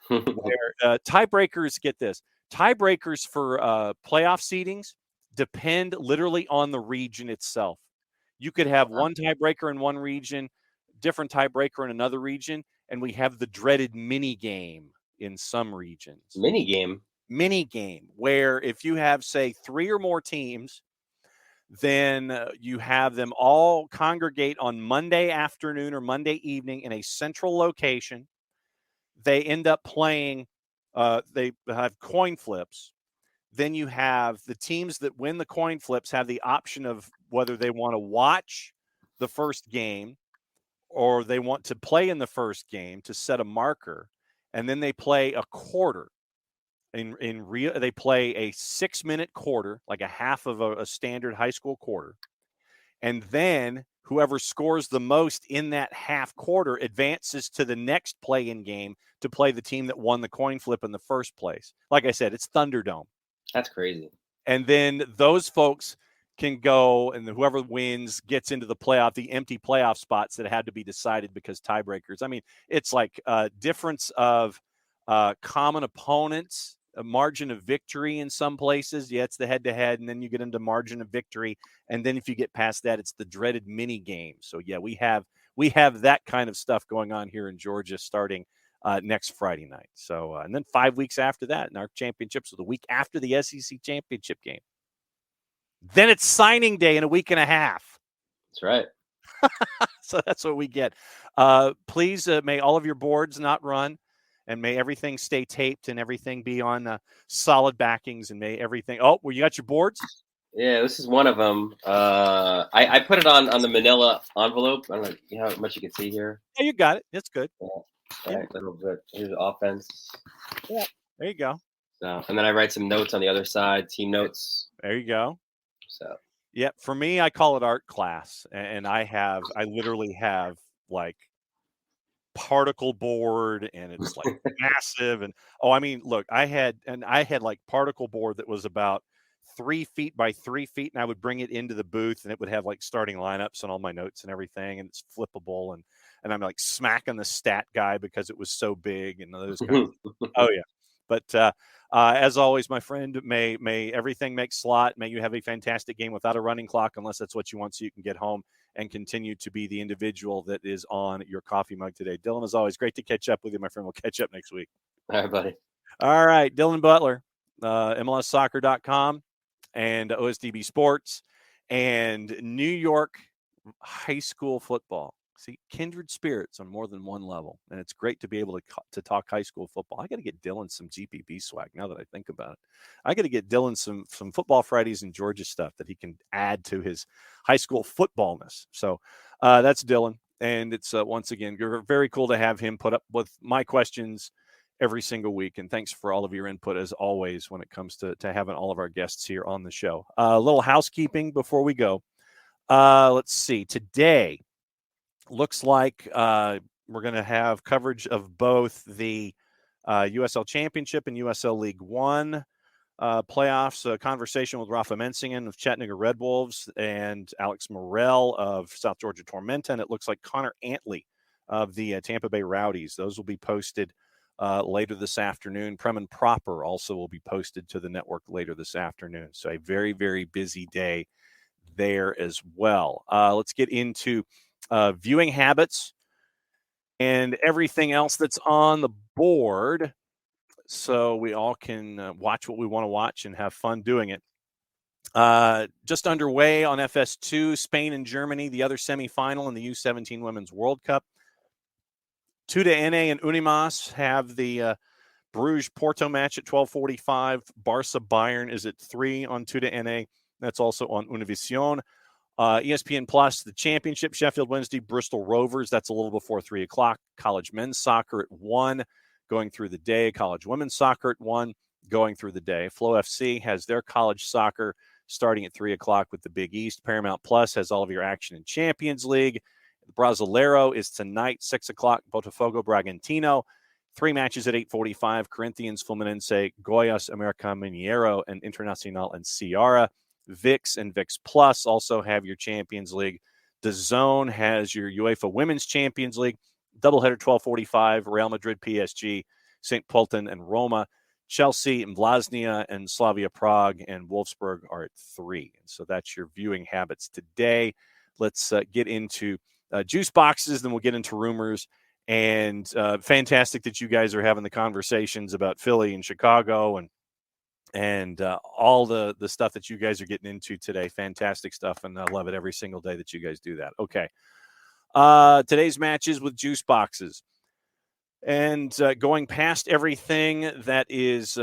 where tiebreakers, get this, tiebreakers for playoff seedings depend literally on the region itself. You could have one tiebreaker in one region, different tiebreaker in another region, and we have the dreaded mini game in some regions. Mini game, where if you have, say, 3 or more teams, then you have them all congregate on Monday afternoon or Monday evening in a central location. They end up playing, they have coin flips. Then you have the teams that win the coin flips have the option of whether they want to watch the first game or they want to play in the first game to set a marker. And then they play a quarter. In real, they play a 6-minute quarter, like a half of a standard high school quarter. And then whoever scores the most in that half quarter advances to the next play-in game to play the team that won the coin flip in the first place. Like I said, it's Thunderdome. That's crazy. And then those folks can go, and whoever wins gets into the playoff, the empty playoff spots that had to be decided because tiebreakers. I mean, it's like a difference of common opponents, a margin of victory in some places. Yeah, it's the head-to-head, and then you get into margin of victory. And then if you get past that, it's the dreaded mini game. So, yeah, we have that kind of stuff going on here in Georgia starting next Friday night. So, and then 5 weeks after that, and our championships are the week after the SEC championship game. Then it's signing day in a week and a half. That's right. So that's what we get. Please, may all of your boards not run, and may everything stay taped and everything be on solid backings, and may everything. Oh, well, you got your boards? Yeah, this is one of them. I put it on the manila envelope. I don't know how much you can see here. Yeah, you got it. That's good. Yeah. All right, little bit. Here's the offense. Yeah, there you go. So, and then I write some notes on the other side, team notes. There you go. So, yeah, for me, I call it art class, and I literally have like particle board, and it's like massive. And I mean, look, I had like particle board that was about 3 feet by 3 feet, and I would bring it into the booth, and it would have like starting lineups and all my notes and everything, and it's flippable, and I'm like smacking the stat guy because it was so big and those kinds of oh yeah. But as always, my friend, may everything make slot. May you have a fantastic game without a running clock, unless that's what you want, so you can get home and continue to be the individual that is on your coffee mug today. Dylan, as always, great to catch up with you, my friend. We'll catch up next week. all right, buddy. All right, Dylan Butler, MLSsoccer.com and OSDB Sports and New York high school football. See, kindred spirits on more than one level, and it's great to be able to talk high school football. I got to get Dylan some GPB swag now that I think about it. I got to get Dylan some Football Fridays in Georgia stuff that he can add to his high school footballness. So that's Dylan, and it's once again very cool to have him put up with my questions every single week. And thanks for all of your input as always when it comes to having all of our guests here on the show. A little housekeeping before we go. Let's see. Today looks like we're going to have coverage of both the USL Championship and USL League One playoffs. A conversation with Rafa Mensingen of Chattanooga Red Wolves and Alex Morrell of South Georgia Tormenta. And it looks like Connor Antley of the Tampa Bay Rowdies. Those will be posted later this afternoon. Prem and Proper also will be posted to the network later this afternoon. So a very, very busy day there as well. Let's get into viewing habits and everything else that's on the board, so we all can watch what we want to watch and have fun doing it. Just underway on FS2, Spain and Germany, the other semifinal in the U17 Women's World Cup. Tuda NA and Unimas have the Bruges-Porto match at 12:45. Barca-Bayern is at 3 on Tuda NA. That's also on Univision. ESPN Plus, the championship, Sheffield Wednesday, Bristol Rovers. That's a little before 3 o'clock. College men's soccer at 1, going through the day. College women's soccer at 1, going through the day. Flow FC has their college soccer starting at 3 o'clock with the Big East. Paramount Plus has all of your action in Champions League. The Brasileiro is tonight, 6 o'clock, Botafogo Bragantino. 3 matches at 8:45, Corinthians, Fluminense, Goiás, América Mineiro, and Internacional and Ceará. VIX and VIX Plus also have your Champions League. DAZN has your UEFA Women's Champions League. Doubleheader 12:45, Real Madrid, PSG, St. Pölten and Roma. Chelsea and Vlasnia and Slavia Prague and Wolfsburg are at 3. And so that's your viewing habits today. Let's get into juice boxes, then we'll get into rumors. And fantastic that you guys are having the conversations about Philly and Chicago and all the stuff that you guys are getting into today. Fantastic stuff, and I love it every single day that you guys do that. Okay. Today's matches with juice boxes. And going past everything that is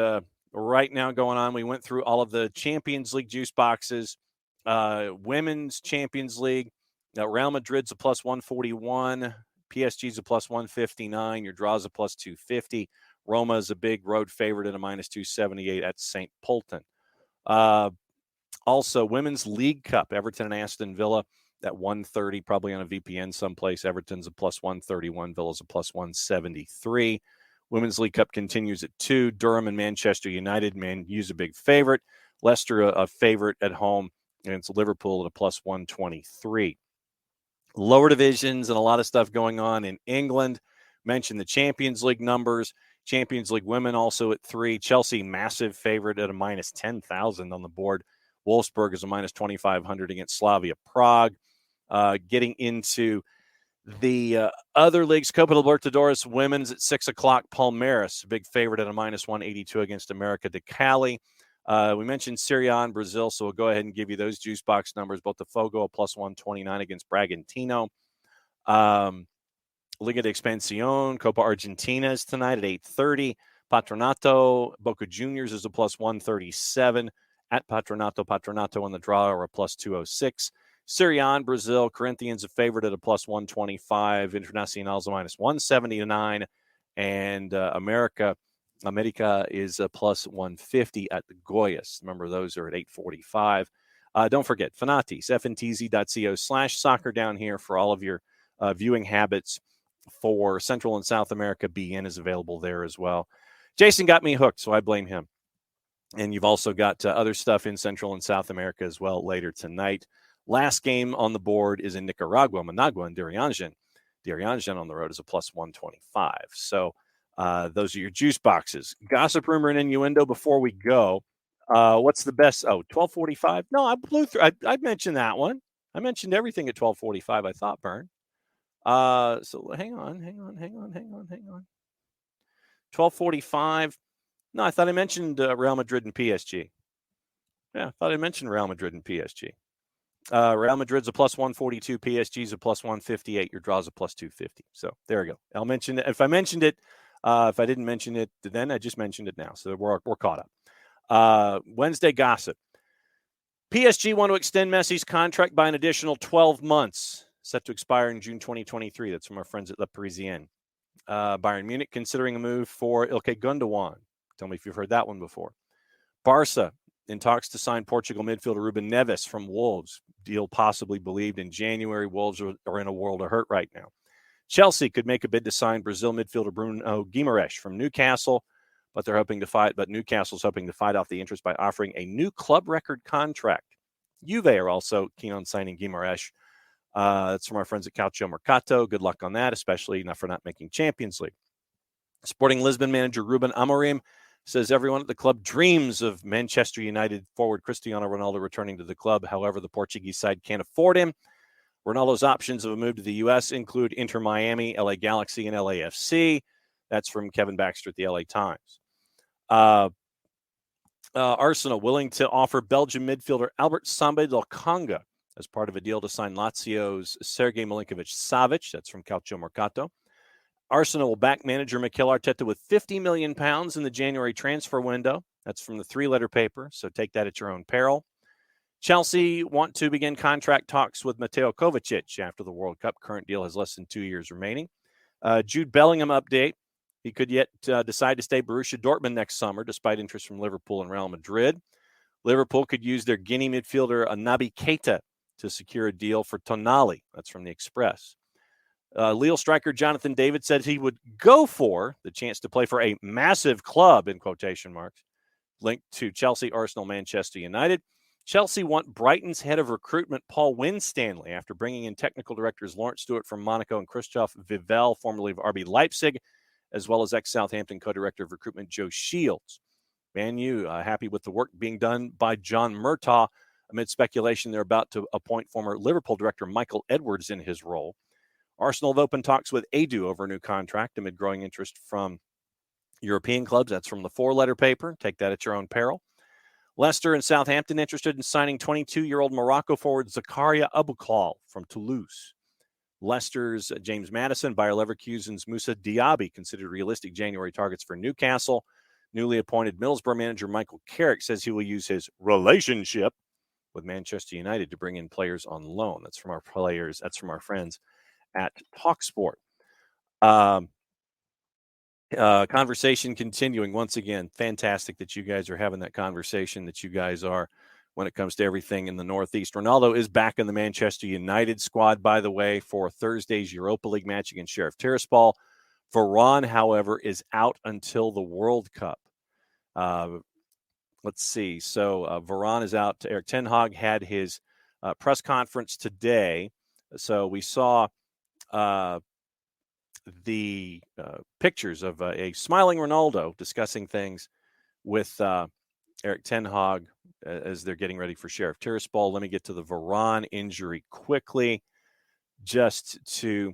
right now going on, we went through all of the Champions League juice boxes. Women's Champions League, Real Madrid's a plus 141. PSG's a plus 159. Your draw's a plus 250. Roma is a big road favorite at a minus 278 at St. Pölten. Also, Women's League Cup, Everton and Aston Villa at 130, probably on a VPN someplace. Everton's a plus 131. Villa's a plus 173. Women's League Cup continues at 2. Durham and Manchester United. Man U's a big favorite. Leicester a favorite at home. And it's Liverpool at a plus 123. Lower divisions and a lot of stuff going on in England. Mentioned the Champions League numbers. Champions League women also at 3. Chelsea, massive favorite at a minus 10,000 on the board. Wolfsburg is a minus 2,500 against Slavia Prague. Getting into the other leagues, Copa Libertadores women's at 6 o'clock. Palmeiras, big favorite at a minus 182 against America de Cali. We mentioned Serie A in Brazil, so we'll go ahead and give you those juice box numbers. Botafogo, a plus 129 against Bragantino. Liga de Expansión, Copa Argentina is tonight at 8:30. Patronato, Boca Juniors is a plus 137. At Patronato on the draw are a plus 206. Serie A in Brazil, Corinthians a favorite at a plus 125. Internacional's a minus 179. And America is a plus 150 at the Goiás. Remember, those are at 8:45. Don't forget, Fanatis, ftz.co/soccer down here for all of your viewing habits for Central and South America. BN is available there as well. Jason got me hooked, so I blame him. And you've also got other stuff in Central and South America as well later tonight. Last game on the board is in Nicaragua, Managua, and Dirianjan. Dirianjan on the road is a plus 125. So those are your juice boxes. Gossip, rumor, and innuendo before we go. What's the best? 12:45? No, I blew through. I mentioned that one. I mentioned everything at 12:45, I thought, Bern. So hang on. 12:45. No, I thought I mentioned Real Madrid and PSG. Yeah, I thought I mentioned Real Madrid and PSG. Real Madrid's a plus 142. PSG's a plus 158. Your draw's a plus 250. So there we go. I'll mention it. If I mentioned it, if I didn't mention it, then I just mentioned it now. So we're caught up. Wednesday gossip. PSG want to extend Messi's contract by an additional 12 months, set to expire in June 2023. That's from our friends at Le Parisien. Bayern Munich considering a move for Ilkay Gundogan. Tell me if you've heard that one before. Barca in talks to sign Portugal midfielder Ruben Neves from Wolves. Deal possibly believed in January. Wolves are in a world of hurt right now. Chelsea could make a bid to sign Brazil midfielder Bruno Guimaraes from Newcastle, but Newcastle's hoping to fight off the interest by offering a new club record contract. Juve are also keen on signing Guimaraes. That's from our friends at Calcio Mercato. Good luck on that, especially for not making Champions League. Sporting Lisbon manager Ruben Amorim says everyone at the club dreams of Manchester United forward Cristiano Ronaldo returning to the club. However, the Portuguese side can't afford him. Ronaldo's options of a move to the U.S. include Inter Miami, LA Galaxy, and LAFC. That's from Kevin Baxter at the LA Times. Arsenal willing to offer Belgian midfielder Albert Samba del Conga as part of a deal to sign Lazio's Sergei Milinkovic-Savic. That's from Calcio Mercato. Arsenal will back manager Mikel Arteta with £50 million in the January transfer window. That's from the three-letter paper, so take that at your own peril. Chelsea want to begin contract talks with Mateo Kovacic after the World Cup. Current deal has less than 2 years remaining. Jude Bellingham update. He could yet decide to stay Borussia Dortmund next summer, despite interest from Liverpool and Real Madrid. Liverpool could use their Guinea midfielder Naby Keita to secure a deal for Tonali. That's from the Express. Lille striker Jonathan David said he would go for the chance to play for a massive club, in quotation marks, linked to Chelsea, Arsenal, Manchester United. Chelsea want Brighton's head of recruitment, Paul Winstanley, after bringing in technical directors Lawrence Stewart from Monaco and Christoph Vivel, formerly of RB Leipzig, as well as ex-Southampton co-director of recruitment Joe Shields. Man U happy with the work being done by John Murtaugh amid speculation they're about to appoint former Liverpool director Michael Edwards in his role. Arsenal have opened talks with Edu over a new contract amid growing interest from European clubs. That's from the four-letter paper. Take that at your own peril. Leicester and Southampton interested in signing 22-year-old Morocco forward Zakaria Aboukhlal from Toulouse. Leicester's James Maddison, Bayer Leverkusen's Moussa Diaby considered realistic January targets for Newcastle. Newly appointed Middlesbrough manager Michael Carrick says he will use his relationship with Manchester United to bring in players on loan. That's from our players. That's from our friends at TalkSport. Conversation continuing once again. Fantastic that you guys are having that conversation that you guys are when it comes to everything in the Northeast. Ronaldo is back in the Manchester United squad, by the way, for Thursday's Europa League match against Sheriff Tiraspol. Varane, however, is out until the World Cup. Let's see. So Varane is out. Erik ten Hag had his press conference today. So we saw the pictures of a smiling Ronaldo discussing things with Erik ten Hag as they're getting ready for Sheriff Tiraspol. Let me get to the Varane injury quickly just to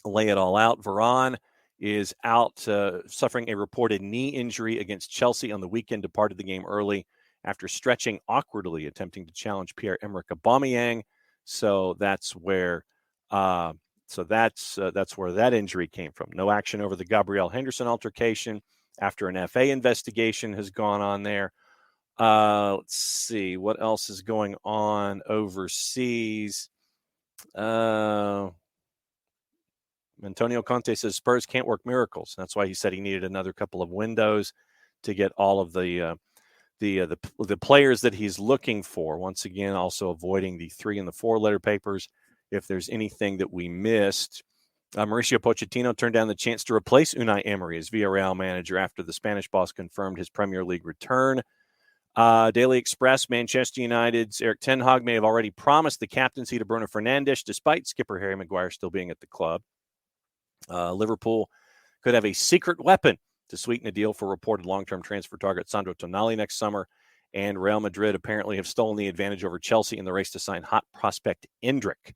lay it all out. Varane is out suffering a reported knee injury against Chelsea on the weekend, departed the game early after stretching awkwardly, attempting to challenge Pierre-Emerick Aubameyang. So that's where that's where that injury came from. No action over the Gabriel Henderson altercation after an FA investigation has gone on there. Let's see what else is going on overseas. Antonio Conte says Spurs can't work miracles. That's why he said he needed another couple of windows to get all of the players that he's looking for. Once again, also avoiding the 3 and the 4-letter papers. If there's anything that we missed, Mauricio Pochettino turned down the chance to replace Unai Emery as Villarreal manager after the Spanish boss confirmed his Premier League return. Daily Express, Manchester United's Erik ten Hag may have already promised the captaincy to Bruno Fernandes, despite skipper Harry Maguire still being at the club. Liverpool could have a secret weapon to sweeten a deal for reported long-term transfer target Sandro Tonali next summer. And Real Madrid apparently have stolen the advantage over Chelsea in the race to sign hot prospect Endrick.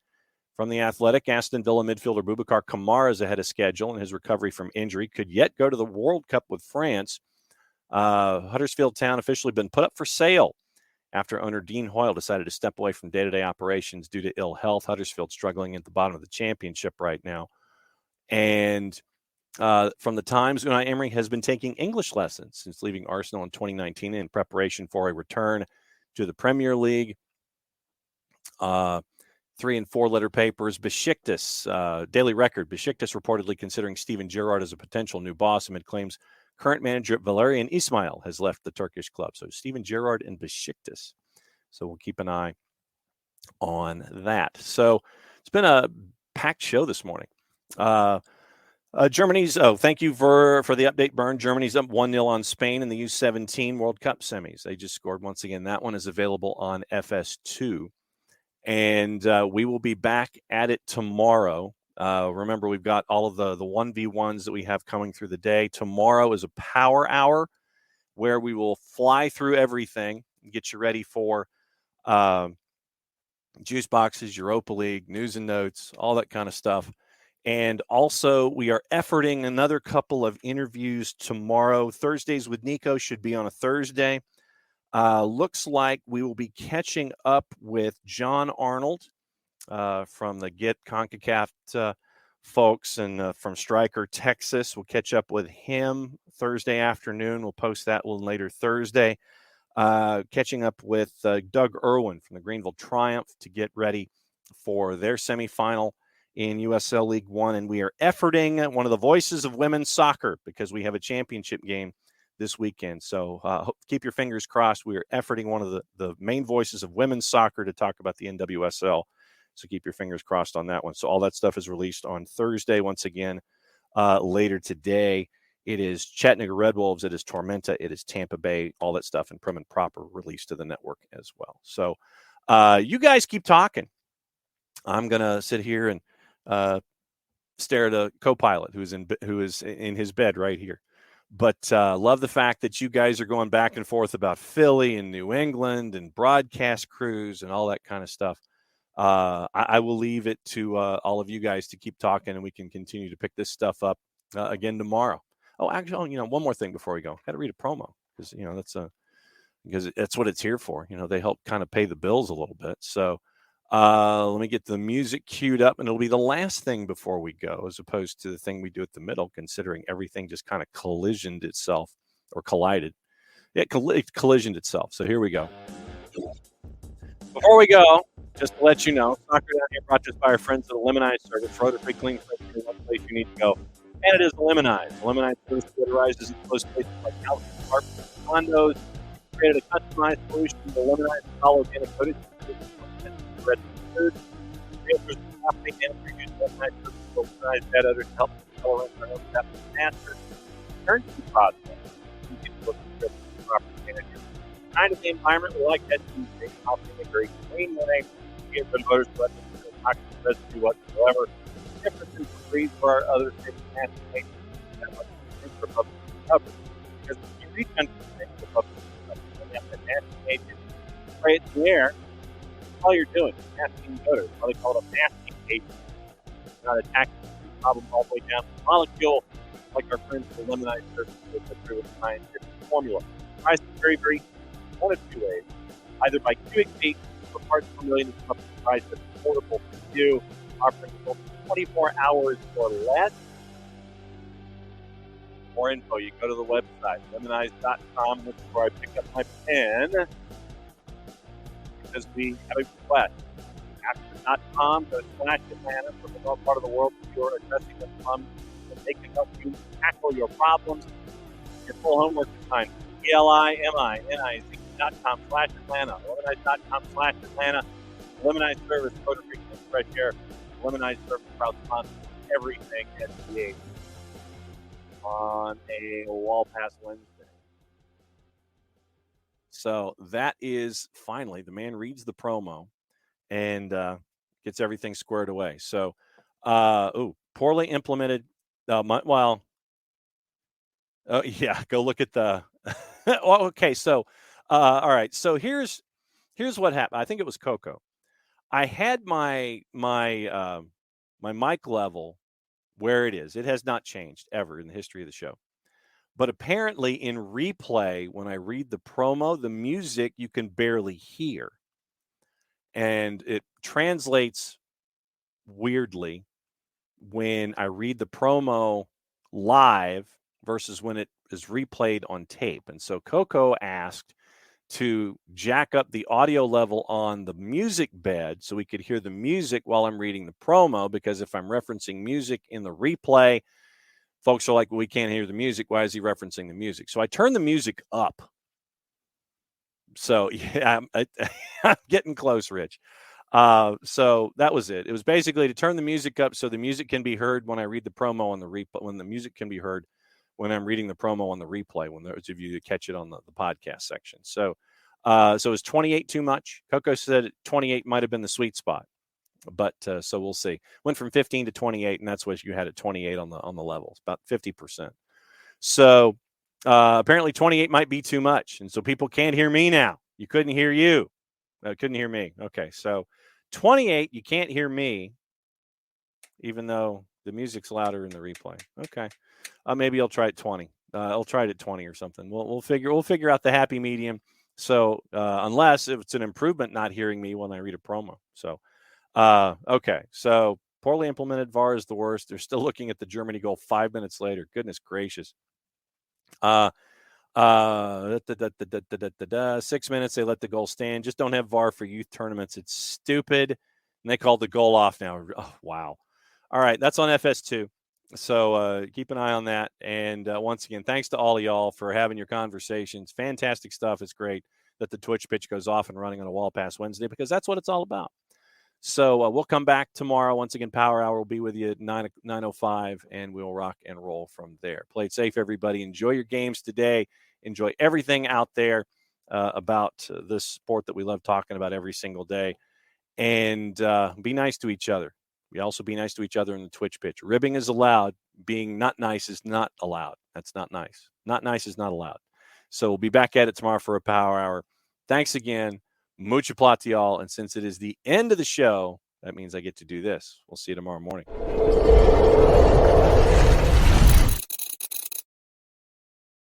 From The Athletic, Aston Villa midfielder Boubacar Kamara is ahead of schedule, and his recovery from injury could yet go to the World Cup with France. Huddersfield Town officially been put up for sale after owner Dean Hoyle decided to step away from day-to-day operations due to ill health. Huddersfield struggling at the bottom of the championship right now. And from the Times, Unai Emery has been taking English lessons since leaving Arsenal in 2019 in preparation for a return to the Premier League. 3 and 4-letter papers. Besiktas, Daily Record. Besiktas reportedly considering Steven Gerrard as a potential new boss amid claims current manager Valerian Ismail has left the Turkish club. So Steven Gerrard and Besiktas. So we'll keep an eye on that. So it's been a packed show this morning. Germany's, thank you for the update, Bern. Germany's up 1-0 on Spain in the U17 World Cup semis. They just scored once again. That one is available on FS2. And we will be back at it tomorrow Remember, we've got all of the 1v1s that we have coming through the day. Tomorrow is a power hour where we will fly through everything and get you ready for juice boxes, Europa League, news and notes, all that kind of stuff. And also, we are efforting another couple of interviews tomorrow. Thursdays with Nico should be on a Thursday. Looks like we will be catching up with John Arnold from the Get CONCACAF folks and from Stryker, Texas. We'll catch up with him Thursday afternoon. We'll post that a little later Thursday. Catching up with Doug Irwin from the Greenville Triumph to get ready for their semifinal in USL League One. And we are efforting one of the voices of women's soccer because we have a championship game this weekend. So keep your fingers crossed. We are efforting one of the main voices of women's soccer to talk about the NWSL. So keep your fingers crossed on that one. So all that stuff is released on Thursday. Once again, later today, it is Chattanooga Red Wolves, it is Tormenta, it is Tampa Bay, all that stuff in prim and proper released to the network as well. So you guys keep talking. I'm going to sit here and stare at a co-pilot who is in his bed right here. But love the fact that you guys are going back and forth about Philly and New England and broadcast crews and all that kind of stuff. I will leave it to all of you guys to keep talking, and we can continue to pick this stuff up again tomorrow. Oh, actually, one more thing before we go. Got to read a promo because because that's what it's here for. They help kind of pay the bills a little bit. So let me get the music queued up, and it'll be the last thing before we go, as opposed to the thing we do at the middle, considering everything just kind of collided itself. It collisioned itself. So here we go. Before we go, just to let you know, soccer down here brought to us by our friends at the Lemonize Service. Rotor-free cleaning service is one place you need to go. And it is the Lemonize. The Lemonize service categorizes in close places like houses, apartments, and condos. Created a customized solution to Lemonize organic coated red food. Realtors and property managers use Lemonize service to Lemonize that others to help accelerate their own steps and answers. Turnkey process. You can look at the property manager. Kind of the environment we like that Tuesday, offering a great clean way to get rid of odors, but no toxic residue whatsoever. Differences from breeds for our other things and make that much for public coverage. Because if you reach under the public coverage, you have to masking spray it in the air. That's all you're doing. Masking odors. Why they call it a masking agent. Not attacking the problem all the way down to the molecule, like our friends at the Lemonize Service with the proven scientific formula. Price is very, very one of two ways. Either by cubic feet or parts per million is up to the price that's affordable for you, offering 24 hours or less. More info, you go to the website, lemonize.com. This is where I pick up my pen because we have a request. After.com, go to /Atlanta from the north part of the world if you're addressing the plums, and they can help you tackle your problems. Your full homework assignment. ELIMINIZ.com/Atlanta, lemonize.com/Atlanta, Lemonize Service, Rotor Creek, Fresh Air, Lemonize Service, proud sponsor of everything SBA on a Wall Pass Wednesday. So that is finally, the man reads the promo and gets everything squared away. So, poorly implemented. Go look at the. Well, okay, so all right. So here's what happened. I think it was Coco. I had my mic level where it is. It has not changed ever in the history of the show. But apparently in replay, when I read the promo, the music you can barely hear. And it translates weirdly when I read the promo live versus when it is replayed on tape. And so Coco asked to jack up the audio level on the music bed so we could hear the music while I'm reading the promo, because if I'm referencing music in the replay, folks are like, well, we can't hear the music. Why is he referencing the music? So I turned the music up. So yeah, I'm getting close, Rich. So that was it. It was basically to turn the music up so the music can be heard when I read the promo on the replay, when the music can be heard when I'm reading the promo on the replay, when those of you catch it on the podcast section. So is 28 too much? Coco said 28 might have been the sweet spot. But so we'll see. Went from 15 to 28, and that's what you had at 28 on the levels, about 50%. So apparently 28 might be too much, and so people can't hear me now. You couldn't hear you. Couldn't hear me. Okay, so 28, you can't hear me, even though the music's louder in the replay. Okay, maybe I'll try it 20. I'll try it at 20 or something. We'll figure out the happy medium. So unless if it's an improvement, not hearing me when I read a promo. So okay, so poorly implemented VAR is the worst. They're still looking at the Germany goal 5 minutes later. Goodness gracious. 6 minutes, they let the goal stand. Just don't have VAR for youth tournaments. It's stupid. And they called the goal off now. Oh, wow. All right, that's on FS2. So keep an eye on that. And once again, thanks to all of y'all for having your conversations. Fantastic stuff. It's great that the Twitch pitch goes off and running on a Wall Pass Wednesday, because that's what it's all about. So we'll come back tomorrow. Once again, Power Hour will be with you at 9:05, and we'll rock and roll from there. Play it safe, everybody. Enjoy your games today. Enjoy everything out there about this sport that we love talking about every single day. And be nice to each other. We also be nice to each other in the Twitch pitch. Ribbing is allowed. Being not nice is not allowed. That's not nice. Not nice is not allowed. So we'll be back at it tomorrow for a Power Hour. Thanks again. Mucha plata, y'all. And since it is the end of the show, that means I get to do this. We'll see you tomorrow morning.